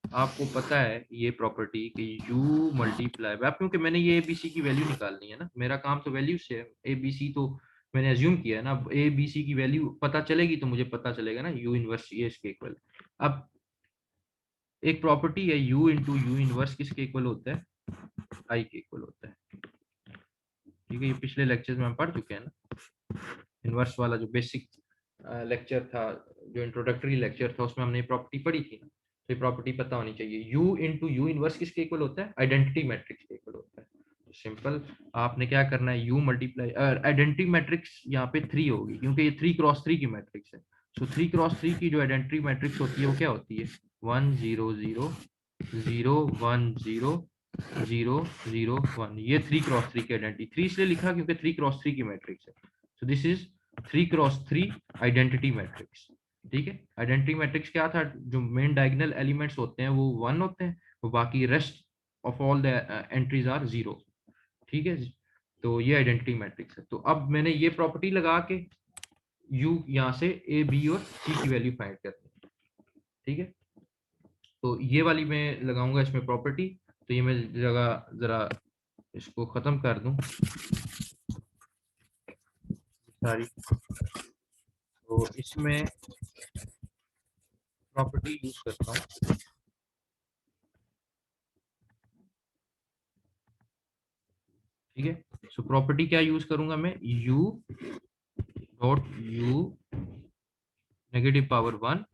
आपको पता है ये प्रॉपर्टी कि u मल्टीप्लाई बाय, क्योंकि मैंने ये abc की वैल्यू निकालनी है ना, मेरा काम तो वैल्यू से है, abc तो मैंने एज्यूम किया है ना, अब abc की वैल्यू पता चलेगी तो मुझे पता चलेगा ना u इनवर्स ये इसके इक्वल। अब एक प्रॉपर्टी है u इंटू यू इनवर्स किसके इक्वल होता है, i के इक्वल होता है, ठीक है। ये पिछले लेक्चर में हम पढ़ चुके हैं ना, इनवर्स वाला जो बेसिक लेक्चर था, जो इंट्रोडक्टरी लेक्चर था, उसमें हमने प्रॉपर्टी पढ़ी थी ना, तो ये प्रॉपर्टी पता होनी चाहिए। u इंटू यू इनवर्स किसके इक्वल होता है, आइडेंटिटी मैट्रिक्स के इक्वल होता है। तो सिंपल आपने क्या करना है, u मल्टीप्लाई आइडेंटिटी मैट्रिक्स यहाँ पे 3 होगी, क्योंकि ये 3x3 की मैट्रिक्स है। सो 3x3 की जो आइडेंटिटी मैट्रिक्स होती है वो क्या होती है, 1 0 0 0 1 0 0 0 1। ये 3x3 की आइडेंटिटी, 3 इसलिए लिखा क्योंकि 3x3 की मैट्रिक्स है। So this is 3x3 identity matrix, ठीक है। आइडेंटिटी मैट्रिक्स क्या था, जो मेन डायगोनल एलिमेंट्स होते हैं वो 1 होते हैं, वो बाकी rest of all the entries are 0, ठीक है। तो ये आइडेंटिटी मैट्रिक्स है। तो अब मैंने ये प्रॉपर्टी लगा के यू यहाँ से ए बी और सी की वैल्यू फाइंड करनी है, ठीक है। तो ये वाली मैं लगाऊंगा इसमें प्रॉपर्टी, तो ये मैं जगह जरा इसको खत्म कर दूं सारी, तो इसमें प्रॉपर्टी यूज करता हूँ, ठीक है। सो प्रॉपर्टी क्या यूज करूंगा मैं, u dot u negative power 1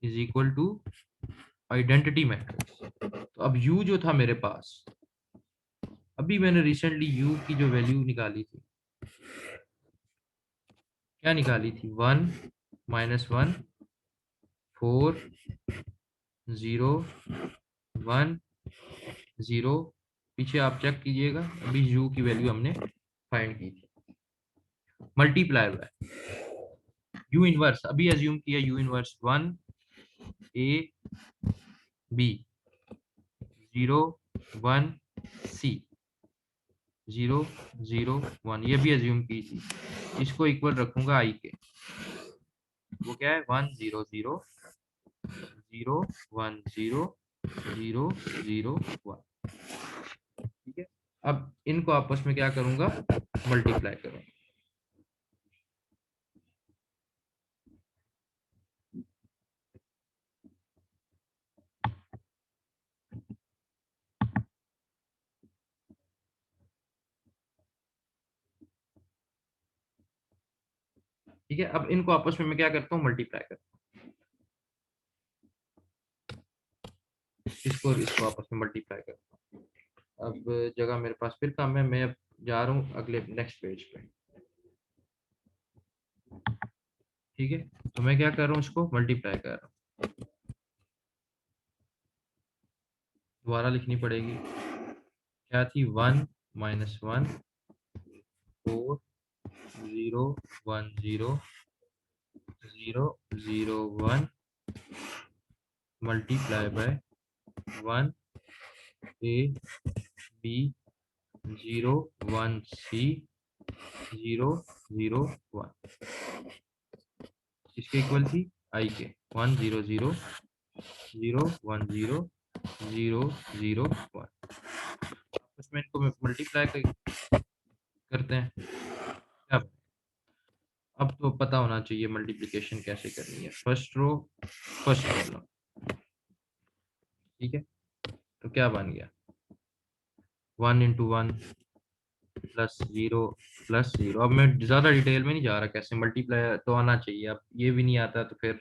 is equal to identity matrix. तो अब u जो था मेरे पास, अभी मैंने रिसेंटली u की जो वैल्यू निकाली थी, क्या निकाली थी, 1 -1 4 0 1 0। पीछे आप चेक कीजिएगा, अभी u की वैल्यू हमने फाइंड की थी, मल्टीप्लाई बाय u इनवर्स, अभी एज्यूम किया u inverse 1 a b 0 1 c 0 0 1, ये भी एज्यूम की थी। इसको इक्वल रखूंगा i के, वो क्या है 1 0 0 0 1 0 0 0 1, ठीक है। अब इनको आपस में क्या करूंगा, मल्टीप्लाई करूंगा, ठीक है। अब इनको आपस में मैं क्या करता हूँ, मल्टीप्लाई करता हूँ, इसको और इसको आपस में मल्टीप्लाई करता हूँ। अब जगह मेरे पास फिर कम है, मैं अब जा रहा हूँ अगले नेक्स्ट पेज पे, ठीक है। तो मैं क्या कर रहा हूँ, इसको मल्टीप्लाई कर रहा हूँ, दोबारा लिखनी पड़ेगी, क्या थी 1 -1 4 0 1 0 0 0 1 multiply by 1 a b 0 1 c 0 0 1, इसके इक्वल थी i के 1 0 0 0 1 0 0 0 1। उसमें इनको मल्टीप्लाई करते हैं, क्या अब तो पता होना चाहिए मल्टीप्लिकेशन कैसे करनी है, फर्स्ट रो फर्स्ट कॉलम, ठीक है। तो क्या बन गया, 1 इंटू 1 प्लस 0 प्लस 0। अब मैं ज्यादा डिटेल में नहीं जा रहा, कैसे मल्टीप्लाई तो आना चाहिए, अब ये भी नहीं आता तो फिर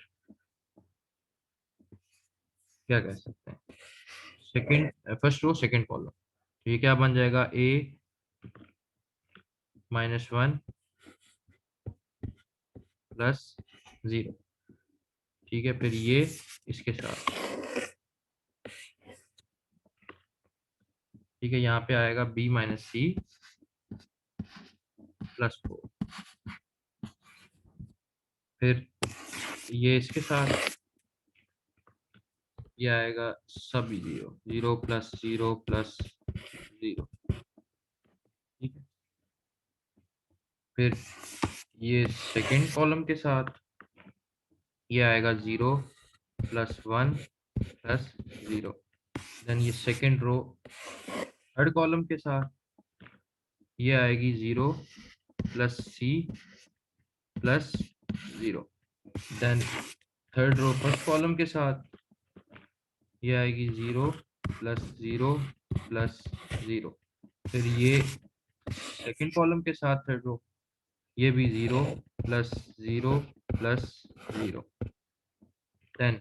क्या कह सकते हैं। Second first row second column, तो ये क्या बन जाएगा, a -1 प्लस 0। ठीक है, फिर ये इसके साथ, ठीक है, यहाँ पे आएगा b - c प्लस 4। फिर ये इसके साथ, ये आएगा सभी 0, 0 प्लस 0 प्लस 0। ठीक है, फिर ये सेकंड कॉलम के साथ, ये आएगा 0 प्लस 1 प्लस 0। देन ये सेकंड रो थर्ड कॉलम के साथ, ये आएगी 0 plus c plus 0। Then third row first column के साथ, ये आएगी 0 प्लस 0 प्लस 0। फिर ये सेकंड कॉलम के साथ थर्ड रो, ये भी 0 प्लस 0 प्लस 0। देन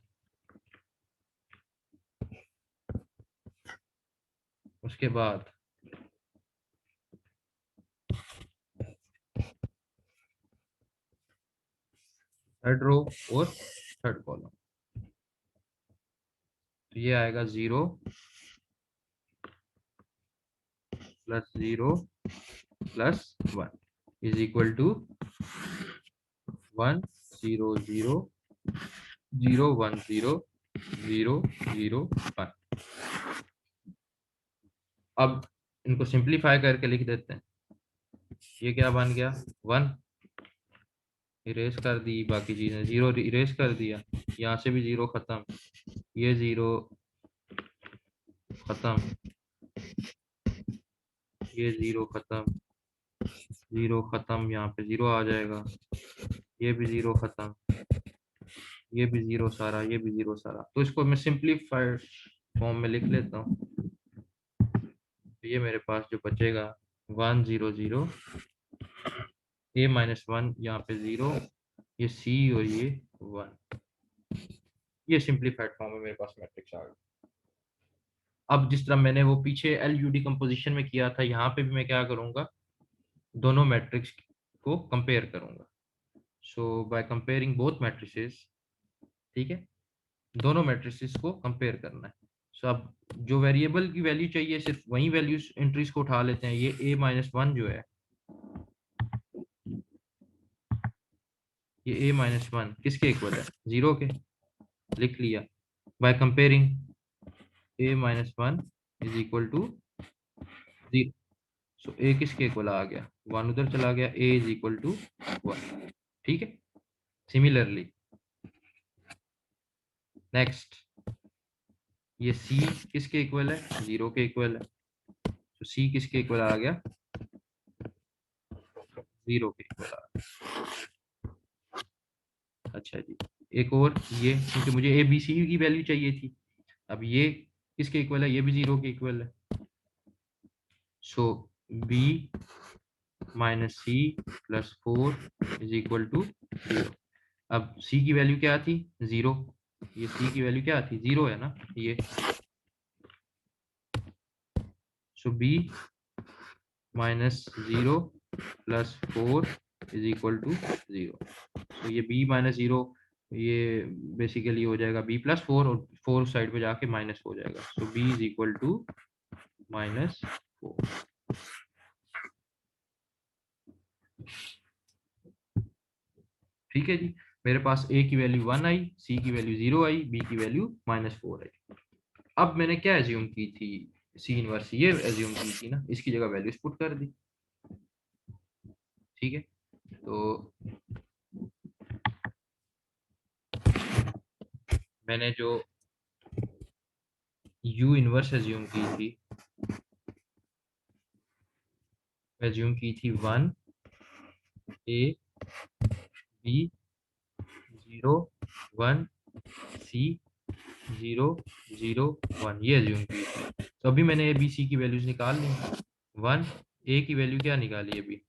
उसके बाद थर्ड रो और थर्ड कॉलम, तो ये आएगा 0 plus 0 plus 1 is equal to 1 0 0 0 1 0 0 0 1। अब इनको सिंप्लीफाई करके लिख देते हैं। ये क्या बन गया, 1 इरेज कर दी, बाकी चीजें 0 इरेज कर दिया, यहाँ से भी 0 खत्म, ये 0 खत्म, ये 0 खत्म, 0 खत्म, यहाँ पे 0 आ जाएगा, ये भी 0 खत्म, ये भी 0 सारा, ये भी 0 सारा। तो इसको मैं सिंप्लीफाइड फॉर्म में लिख लेता हूँ। तो ये मेरे पास जो बचेगा 1 0 0, a -1 यहाँ पे 0, ये c और ये 1। ये सिंप्लीफाइड फॉर्म में मेरे पास मैट्रिक्स आ गया। अब जिस तरह मैंने वो पीछे LU डिकम्पोजिशन में किया था, यहाँ पे भी मैं क्या करूँगा, दोनों मैट्रिक्स को कंपेयर करूँगा। सो बाय कंपेयरिंग बोथ मैट्रिसेस, ठीक है, दोनों मैट्रिसेस को कंपेयर करना है। सो अब जो वेरिएबल की वैल्यू चाहिए सिर्फ वही वैल्यूज एंट्रीज को उठा लेते हैं। ये a-1 जो है, ये a-1 किसके इक्वल है, 0 के, लिख लिया। By comparing a-1 is equal to 0। So a किसके इक्वल आ गया, 1 उधर चला गया, a इज इक्वल टू 1। ठीक है, सिमिलरली नेक्स्ट ये c किसके इक्वल है, 0 के इक्वल है, तो c किसके इक्वल आ गया, 0 के इक्वल आ गया। अच्छा जी, एक और ये, क्योंकि मुझे a b c की वैल्यू चाहिए थी, अब ये किसके इक्वल है, ये भी 0 के इक्वल है। So b -c plus 4 is equal to 0। अब c की वैल्यू क्या थी, 0, ये c की वैल्यू क्या थी, 0 है ना ये। So b -0 plus 4 is equal to 0। तो ये b -0, ये बेसिकली हो जाएगा b प्लस 4, और 4 साइड पे जाके माइनस हो जाएगा। So b is equal to -4। ठीक है जी, मेरे पास a की वैल्यू 1 आई, c की वैल्यू 0 आई, b की वैल्यू -4 आई। अब मैंने क्या एज्यूम की थी, सी इनवर्स ये एज्यूम की थी ना, इसकी जगह वैल्यूज पुट कर दी। ठीक है, तो मैंने जो u इनवर्स एज्यूम की थी 1 a b 0 1 c 0 0 1, ये एज्यूम की थी। तो अभी मैंने a b c की वैल्यूज निकाल ली। 1 a की वैल्यू क्या निकाली, अभी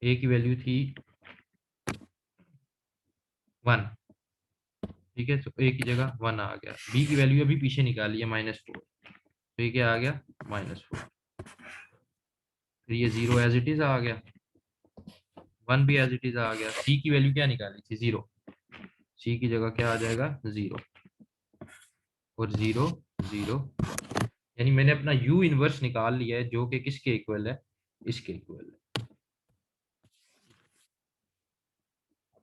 a की वैल्यू थी 1, ठीक है, तो a की जगह 1 आ गया। b की वैल्यू अभी पीछे निकाली है -4, तो ये क्या आ गया -4, फिर ये 0 एज इट इज आ गया, 1 भी एज इट इज आ गया। सी की वैल्यू क्या निकाली थी 0, सी की जगह क्या आ जाएगा 0 और 0 0, यानी मैंने अपना u इनवर्स निकाल लिया है जो कि किसके इक्वल है, इसके इक्वल है।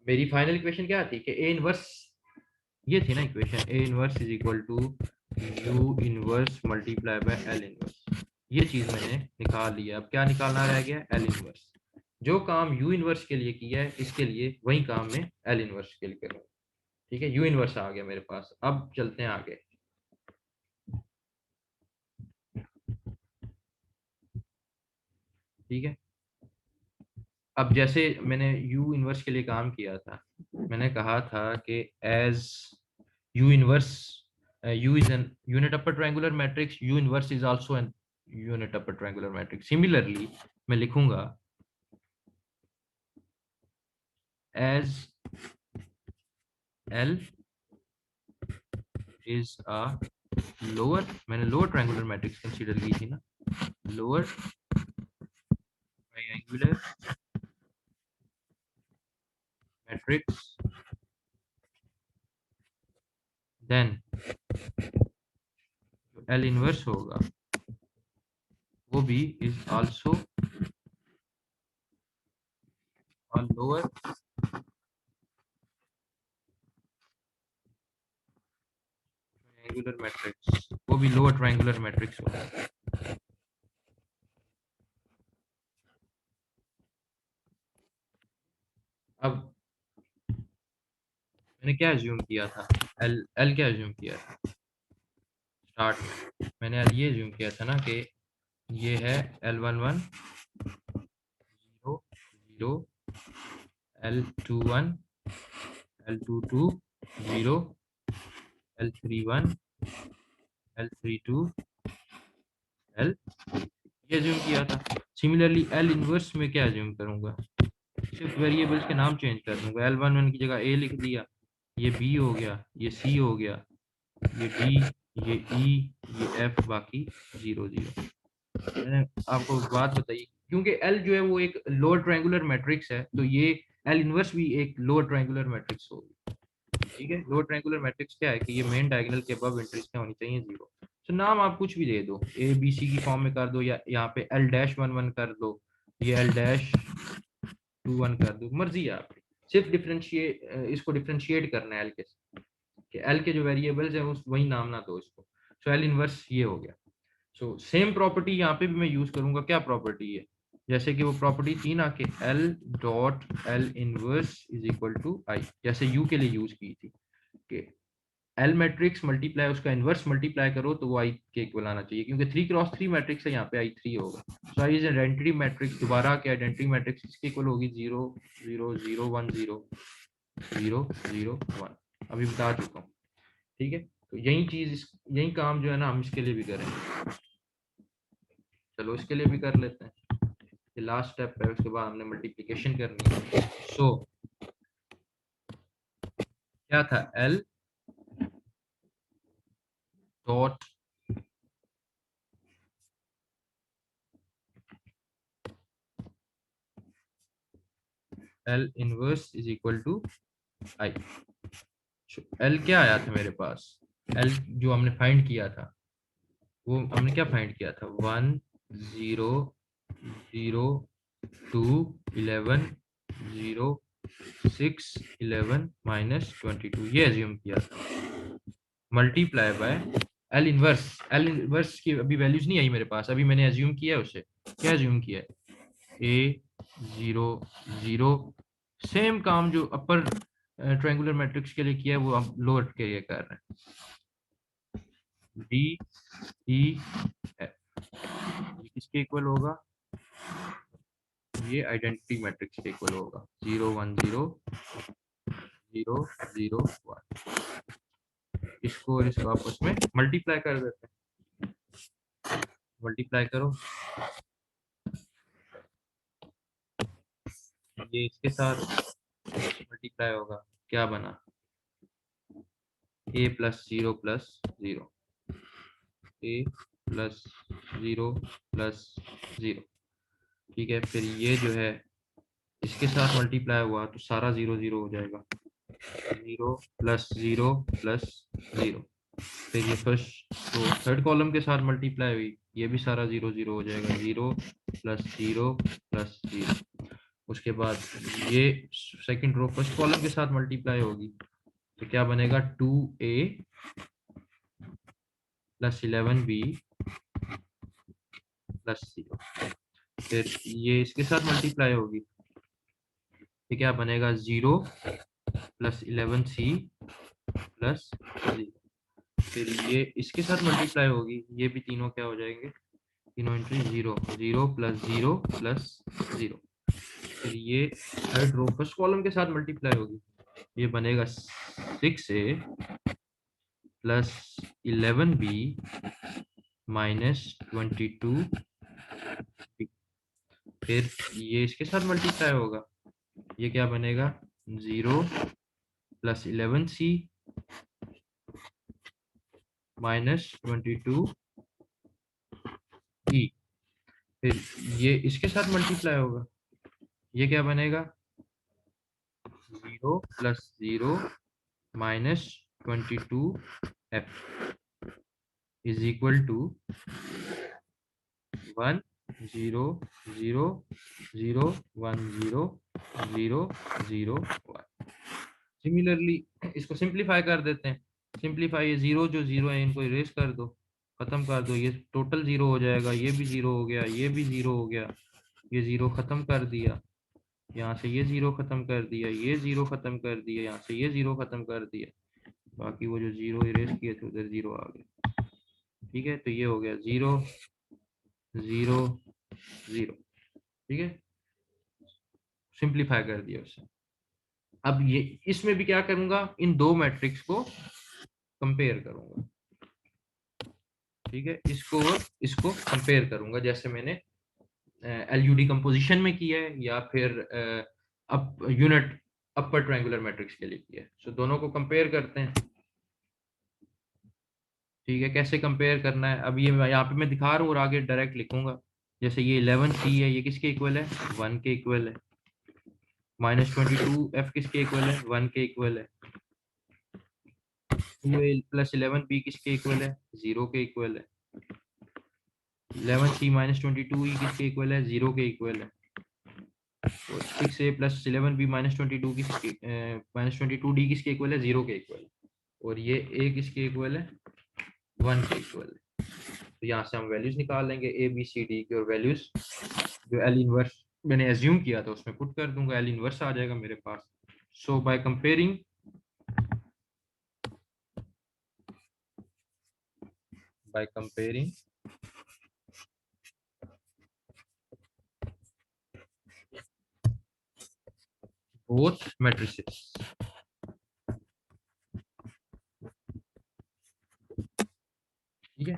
मेरी फाइनल इक्वेशन क्या थी कि a इनवर्स, ये थी ना equation, a inverse is equal to u inverse multiply by l inverse. ये चीज मैंने निकाल लिया, अब क्या निकालना रह गया l इनवर्स। जो काम u इनवर्स के लिए किया है इसके लिए वही काम मैं l इनवर्स के लिए करूँ। ठीक है, u इनवर्स आ गया मेरे पास। अब चलते हैं आगे। ठीक है, अब जैसे मैंने u इनवर्स के लिए काम किया था, मैंने कहा था कि as u inverse, u is an unit upper triangular matrix, u inverse is also an unit upper triangular matrix. Similarly मैं लिखूंगा as L is a lower, मैंने lower triangular matrix कंसीडर की थी ना, lower triangular matrix, then L inverse होगा वो भी is also a lower triangular matrix, वो भी lower triangular matrix होगा। अब मैंने क्या एज्यूम किया था, L क्या एज्यूम किया था स्टार्ट में, मैंने ये एज्यूम किया था ना कि ये है L11 0 0, L21 L22 0, L31 L32 L, ये एज्यूम किया था। सिमिलरली L इनवर्स में क्या एज्यूम करूंगा, सिर्फ वेरिएबल्स के नाम चेंज कर दूंगा, L11 की जगह A लिख दिया, ये B हो गया, ये C हो गया, ये D, ये E, ये F, बाकी 0 0। मैंने आपको बात बताई, क्योंकि L जो है वो एक लोअर ट्रायंगुलर मैट्रिक्स है, तो ये L इनवर्स भी एक लोअर ट्रायंगुलर मैट्रिक्स होगी। ठीक है, लोअर ट्रायंगुलर मैट्रिक्स क्या है कि ये मेन डायगोनल के अबव एंट्रीज क्या होनी चाहिए 0। तो नाम आप कुछ भी दे दो, ए बी सी की फॉर्म में कर दो, या यहाँ पे L-11 कर दो, ये L-21 कर दो, मर्जी है आपकी। सिर्फ डिफरेंशिएट, इसको डिफरेंशिएट करना है L के, कि L के जो वेरिएबल्स है उस वही नाम ना दो इसको। सो L इनवर्स ये हो गया। सो सेम प्रॉपर्टी यहाँ पे भी मैं यूज करूंगा, क्या प्रॉपर्टी है, जैसे कि वो प्रॉपर्टी थी ना कि L dot L inverse is equal to I, जैसे U के लिए यूज की थी कि L मैट्रिक्स मल्टीप्लाई उसका इनवर्स मल्टीप्लाई करो तो वो आई के इक्वल आना चाहिए, क्योंकि 3x3 मैट्रिक्स है, यहाँ पे आई 3 होगा। सो आई इज आइडेंटिटी मैट्रिक्स, दोबारा क्या आइडेंटिटी मैट्रिक्स इसके इक्वल होगी 0 0 0 1 0 0 0 1, अभी बता चुका हूँ। ठीक है, तो यही चीज, यही काम जो है ना हम इसके लिए भी करेंगे। चलो इसके लिए भी कर लेते हैं, ये लास्ट स्टेप है, उसके बाद हमने मल्टीप्लिकेशन करनी है। सो क्या था L dot L inverse is equal to I. L क्या आया था मेरे पास, L जो हमने फाइंड किया था, वो हमने क्या फाइंड किया था, 1 0 0 2 11 0 6 11 -22, ये एज्यूम किया था, multiply by L inverse. L inverse की अभी वैल्यूज नहीं आई मेरे पास, अभी मैंने एज्यूम किया है उसे, क्या एज्यूम किया है, A 0 0, सेम काम जो अपर ट्रायंगुलर मैट्रिक्स के लिए किया है वो हम लोअर के लिए कर रहे हैं, D E F, ये किसके इक्वल होगा, ये आइडेंटिटी मैट्रिक्स के इक्वल होगा, 0 1 0 0 0 1। इसको और इसको आपस में मल्टीप्लाई कर देते हैं, मल्टीप्लाई करो, ये इसके साथ मल्टीप्लाई होगा, क्या बना, A + 0 + 0, A प्लस 0 प्लस 0। ठीक है, फिर ये जो है इसके साथ मल्टीप्लाई हुआ तो सारा 0 0 हो जाएगा, 0 प्लस 0 प्लस 0। फिर ये फर्स्ट तो थर्ड कॉलम के साथ मल्टीप्लाई हुई, ये भी सारा 0 0 हो जाएगा, 0 प्लस 0 प्लस 0। उसके बाद ये सेकंड रो फर्स्ट कॉलम के साथ मल्टीप्लाई होगी तो क्या बनेगा, 2a प्लस 11b प्लस 0। फिर ये इसके साथ मल्टीप्लाई होगी तो क्या बनेगा, 0 प्लस 11c प्लस 0। फिर ये इसके साथ मल्टीप्लाई होगी, ये भी तीनों क्या हो जाएंगे, तीनों एंट्री 0 0 प्लस 0 प्लस 0। फिर ये थर्ड रो फर्स्ट कॉलम के साथ मल्टीप्लाई होगी, ये बनेगा 6a प्लस 11b माइनस 22। फिर ये इसके साथ मल्टीप्लाई होगा, ये क्या बनेगा, 0 प्लस 11c माइनस 22e। फिर ये इसके साथ मल्टीप्लाई होगा, ये क्या बनेगा, 0 plus 0 minus 22f is equal to 1 0 0 0 1 0 0 0 1। Similarly इसको सिंप्लीफाई कर देते हैं, सिंप्लीफाई, ये 0 जो 0 है इनको इरेज कर दो, खत्म कर दो, ये टोटल 0 हो जाएगा, ये भी 0 हो गया, ये भी 0 हो गया, ये 0 खत्म कर दिया, यहाँ से ये 0 खत्म कर दिया, ये 0 खत्म कर दिया, यहाँ से ये 0 खत्म कर दिया, बाकी वो जो 0 इरेज किए थे उधर 0 आ गया। ठीक है, तो ये हो गया 0 0 0। ठीक है, सिंप्लीफाई कर दिया उसे। अब ये इसमें भी क्या करूंगा, इन दो मैट्रिक्स को कंपेयर करूंगा। ठीक है, इसको इसको कंपेयर करूंगा जैसे मैंने एलयूडी कंपोजिशन में किया है या फिर up unit upper triangular matrix के लिए किया है। सो दोनों को कंपेयर करते हैं। ठीक है, कैसे कंपेयर करना है, अब ये यहाँ पे मैं दिखा रहा हूँ और आगे डायरेक्ट लिखूंगा। जैसे ये 11c है, ये किसके इक्वल है, 1 के इक्वल है। माइनस 22f किसके इक्वल है, 1 के इक्वल है। 2a प्लस 11b किसके इक्वल है, 0 के इक्वल है। 11c माइनस 22e किसके इक्वल है, 0 के इक्वल है। 6a प्लस 11b माइनस 22 किसके माइनस 22d किसके इक्वल है, 0 के इक्वल है। और ये a किसके इक्वल है, 1 के इक्वल है। तो यहाँ से हम वैल्यूज निकाल लेंगे ए बी सी डी की, और वैल्यूज जो एल इनवर्स मैंने एज्यूम किया था उसमें पुट कर दूंगा, एल इनवर्स आ जाएगा मेरे पास। सो बाय कंपेयरिंग both matrices, ठीक है।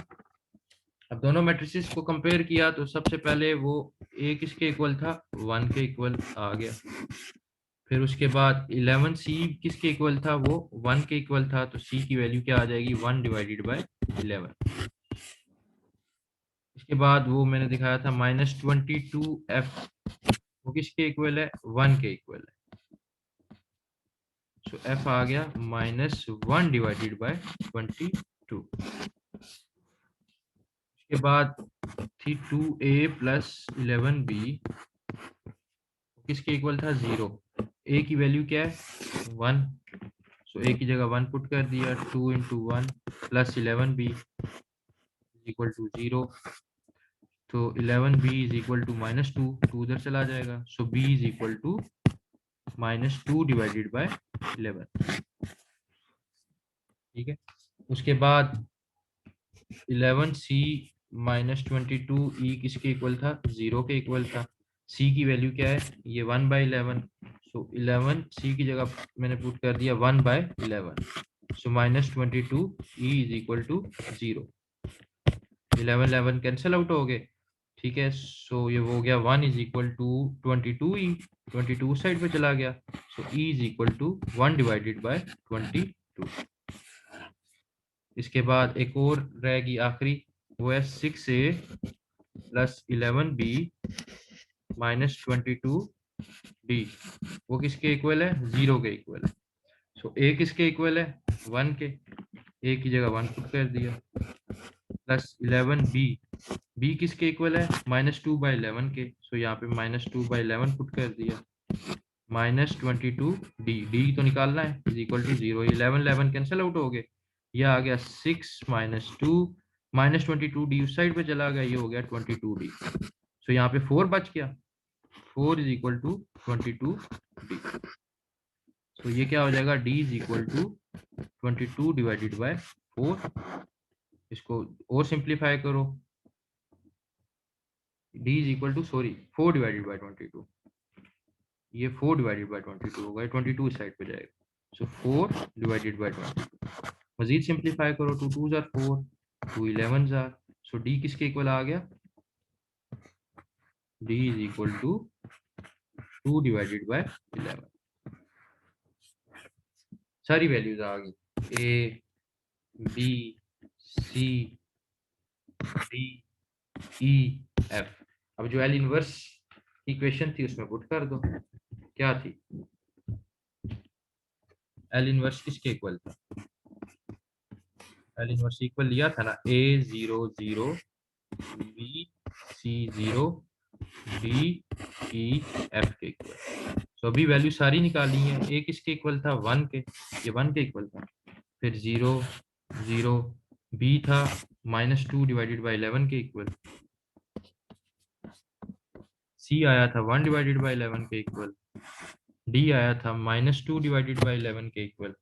अब दोनों मैट्रिसेस को कंपेयर किया तो सबसे पहले वो ए किसके इक्वल था, 1 के इक्वल आ गया। फिर उसके बाद 11c किसके इक्वल था, वो 1 के इक्वल था, तो c की वैल्यू क्या आ जाएगी, 1 डिवाइडेड बाय 11। इसके बाद वो मैंने दिखाया था माइनस 22f, वो किसके इक्वल है, 1 के इक्वल है। सो f आ गया माइनस 1 डिवाइडेड बाय 22। उसके बाद थी 2a प्लस 11b, किसके इक्वल था, 0। a की वैल्यू क्या है, 1। सो a की जगह 1 पुट कर दिया, 2 into 1 plus 11b equal to 0। तो 11b is equal to minus 2, 2 उधर चला जाएगा। So b is equal to minus 2 divided by 11। ठीक है, उसके बाद 11c माइनस 22e किसके इक्वल था, 0 के इक्वल था। c की वैल्यू क्या है, ये 1 बाई 11। सो 11 c की जगह मैंने पुट कर दिया 1 by 11। So minus 22e is equal to 0। 11 11 cancel out हो गए। ठीक है, सो ये हो गया 1 is equal to 22e, 22 side पे चला गया। So e is equal to 1 divided by 22। इसके बाद एक और रहेगी आखिरी वो है 6a plus 11b minus 22d। वो किसके इक्वल है? 0 के इक्वल है। सो a किसके इक्वल है? 1 के। a की जगह 1 पुट कर दिया, प्लस 11b, b किसके इक्वल है? -2/11 के। सो यहाँ पे -2/11 पुट कर दिया, -22d, d तो निकालना है, is equal to 0। 11 11 cancel out हो गए, ये आ गया 6 - 2 -22d उस साइड पे चला गया, ये हो गया 22d। सो यहाँ पे 4 बच गया, 4 इज इक्वल टू 22d। सो ये क्या हो जाएगा? d is equal to 22 divided by 4। इसको और सिंप्लीफाई करो, d is equal to, sorry, 4 divided by 22, ये 4 डिवाइडेड बाय 22 होगा, 22 इस साइड पे जाएगा। सो 4 डिवाइडेड बाय 22, मजीद सिंप्लीफाई करो, 2 2s are 4, 2 11s are, so d किसके इक्वल आ गया? d is equal to 2 divided by 11। सारी वैल्यूज आ गई, a b c d e f। अब जो एल इनवर्स इक्वेशन थी उसमें पुट कर दो। क्या थी? एल इनवर्स किसके इक्वल था? एल इनवर्स इक्वल लिया था ना, a 0 0 b c 0 d e f के इक्वल। तो अभी वैल्यू सारी निकाली है। a किसके इक्वल था? 1 के, ये 1 के इक्वल था। फिर 0 0, b था -2 डिवाइडेड बाय 11 के इक्वल, c आया था 1 डिवाइडेड बाय 11 के इक्वल, d आया था -2 डिवाइडेड बाय 11 के इक्वल,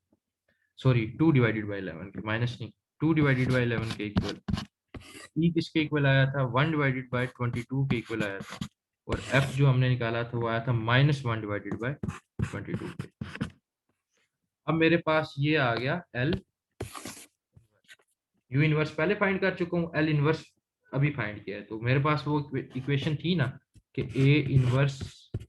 सॉरी 2 डिवाइडेड बाय 11 के, माइनस नहीं, 2 डिवाइडेड बाय 11 के इक्वल, e किसके इक्वल आया था? 1 डिवाइडेड बाय 22 के इक्वल आया था, और f जो हमने निकाला था वो आया था -1 डिवाइडेड बाय 22 के। अब मेरे पास ये आ गया L, U इनवर्स पहले फाइंड कर चुका हूँ, L इनवर्स अभी फाइंड किया है। तो मेरे पास वो इक्वेशन थी ना कि A inverse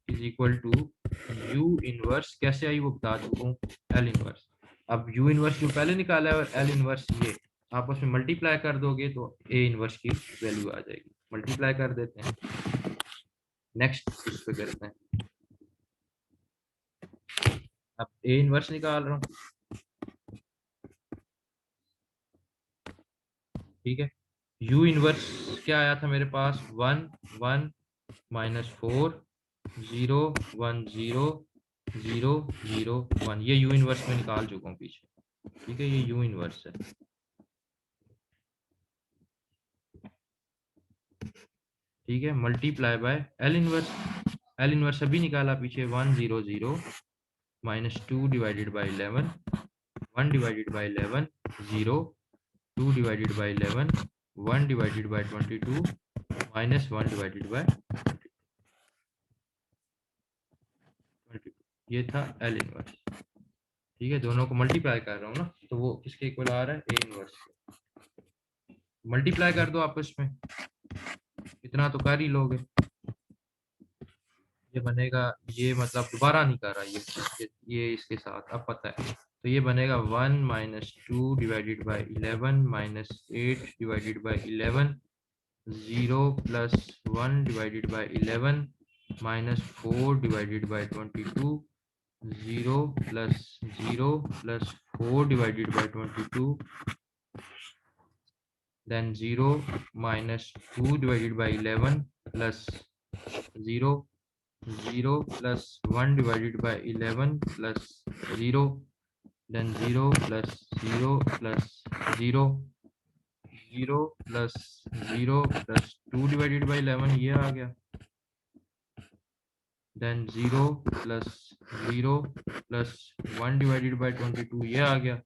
is equal to U inverse, कैसे आई वो बता चुका हूँ, L इनवर्स। अब U इनवर्स जो पहले निकाला है और L इनवर्स ये आपस में मल्टीप्लाई कर दोगे तो A इनवर्स की वैल्यू आ जाएगी। मल्टीप्लाई कर देते हैं, नेक्स्ट इस पे करते हैं। अब A इनवर्स निकाल रहा हूँ, ठीक है। U इनवर्स क्या आया था मेरे पास? 1 1 -4 0 1 0 0 0 1, ये U इनवर्स में निकाल चुका हूँ पीछे, ठीक है। ये U इनवर्स है, ठीक है। Multiply by L inverse, L inverse अभी निकाला पीछे, 1 0 0 -2 divided by 11, 1 divided by 11 0, 2 divided by 11 1 divided by 22 -1 divided by 22, ये था L इनवर्स, ठीक है। दोनों को मल्टीप्लाई कर रहा हूँ ना, तो वो किसके इक्वल आ रहा है? A inverse. मल्टीप्लाई कर दो आपस में, इतना तो कर ही लोगे। ये बनेगा, ये मतलब दोबारा नहीं कर रहा, ये इसके साथ अब पता है। तो ये बनेगा 1 -2 divided by 11 -8 divided by 11, 0 + 1 divided by 11 -4 divided by 22, 0 + 0 + 4 divided by 22, then 0 - 2 divided by 11 plus 0, 0 + 1 divided by 11 plus 0, then 0 + 0 + 0, 0 + 0 + 2 divided by 11, ये आ गया। then 0 + 0 + 1 divided by 22, ये आ गया।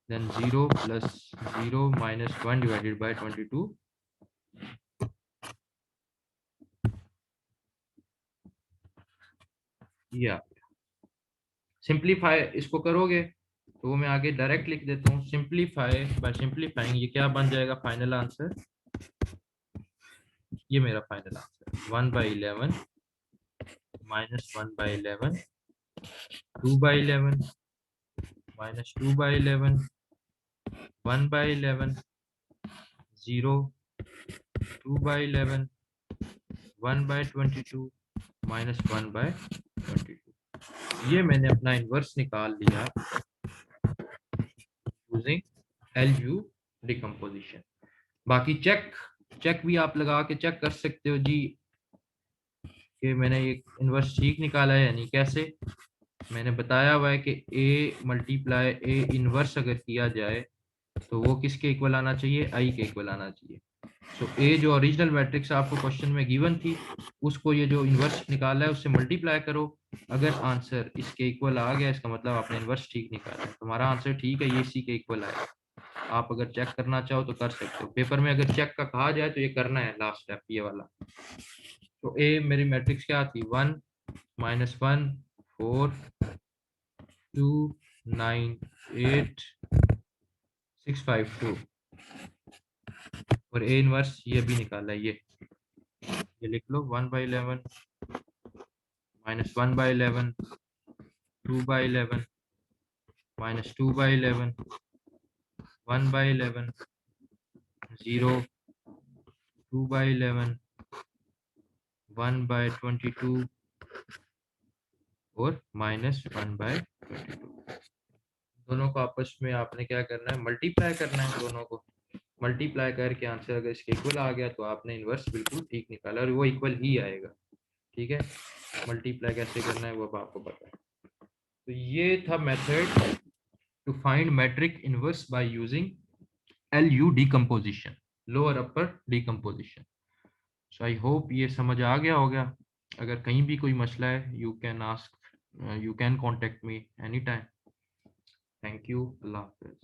then 0 + 0 - 1 divided by 22, ये आ गया। सिंप्लीफाई इसको करोगे तो मैं आगे डायरेक्ट लिख देता हूँ, सिंप्लीफाई बाय सिंप्लीफाइंग, ये क्या बन जाएगा फाइनल आंसर? ये मेरा फाइनल आंसर, 1/11 -1/11 2/11 -2/11 1/11 0 2/11 1/22 माइनस 1/22। ये मैंने अपना इन्वर्स निकाल लिया यूजिंग LU डिकम्पोजिशन। बाकी चेक भी आप लगा के चेक कर सकते हो जी कि मैंने ये इन्वर्स ठीक निकाला है, यानी कैसे मैंने बताया हुआ है कि A मल्टीप्लाई A इन्वर्स अगर किया जाए तो वो किसके इक्वल आना चाहिए, I के इक्वल आना चाहिए। सो A जो ओरिजिनल मैट्रिक्स आपको क्वेश्चन में गिवन थी उसको ये जो इन्वर्स निकाला है उससे मल्टीप्लाई करो, अगर आंसर इसके इक्वल आ गया इसका मतलब आपने इन्वर्स ठीक निकाला है, तुम्हारा आंसर ठीक है, ये इसी के इक्वल आया। आप अगर चेक करना चाहो तो कर सकते हो, पेपर में अगर चेक का कहा जाए तो ये करना है लास्ट स्टेप ये वाला। तो A मेरी मैट्रिक्स क्या थी, 1 -1 4 2 9 8 6 5 2 और A इनवर्स ये भी निकाला है, ये लिख लो 1/11 -1/11 2/11 -2/11 1/11 0 2/11 1/22 और -1/22। दोनों को आपस में आपने क्या करना है, मल्टीप्लाई करना है। दोनों को मल्टीप्लाई करके आंसर अगर इसके इक्वल आ गया तो आपने इन्वर्स बिल्कुल ठीक निकाला और वो इक्वल ही आएगा। ठीक है, मल्टीप्लाई कैसे करना है वो अब आपको पता है। तो ये था method to find matrix inverse by using LU decomposition, lower upper decomposition. So I hope ये समझ आ गया होगा। अगर कहीं भी कोई मसला है you can ask, you can contact me any time. Thank you, Allah Hafiz.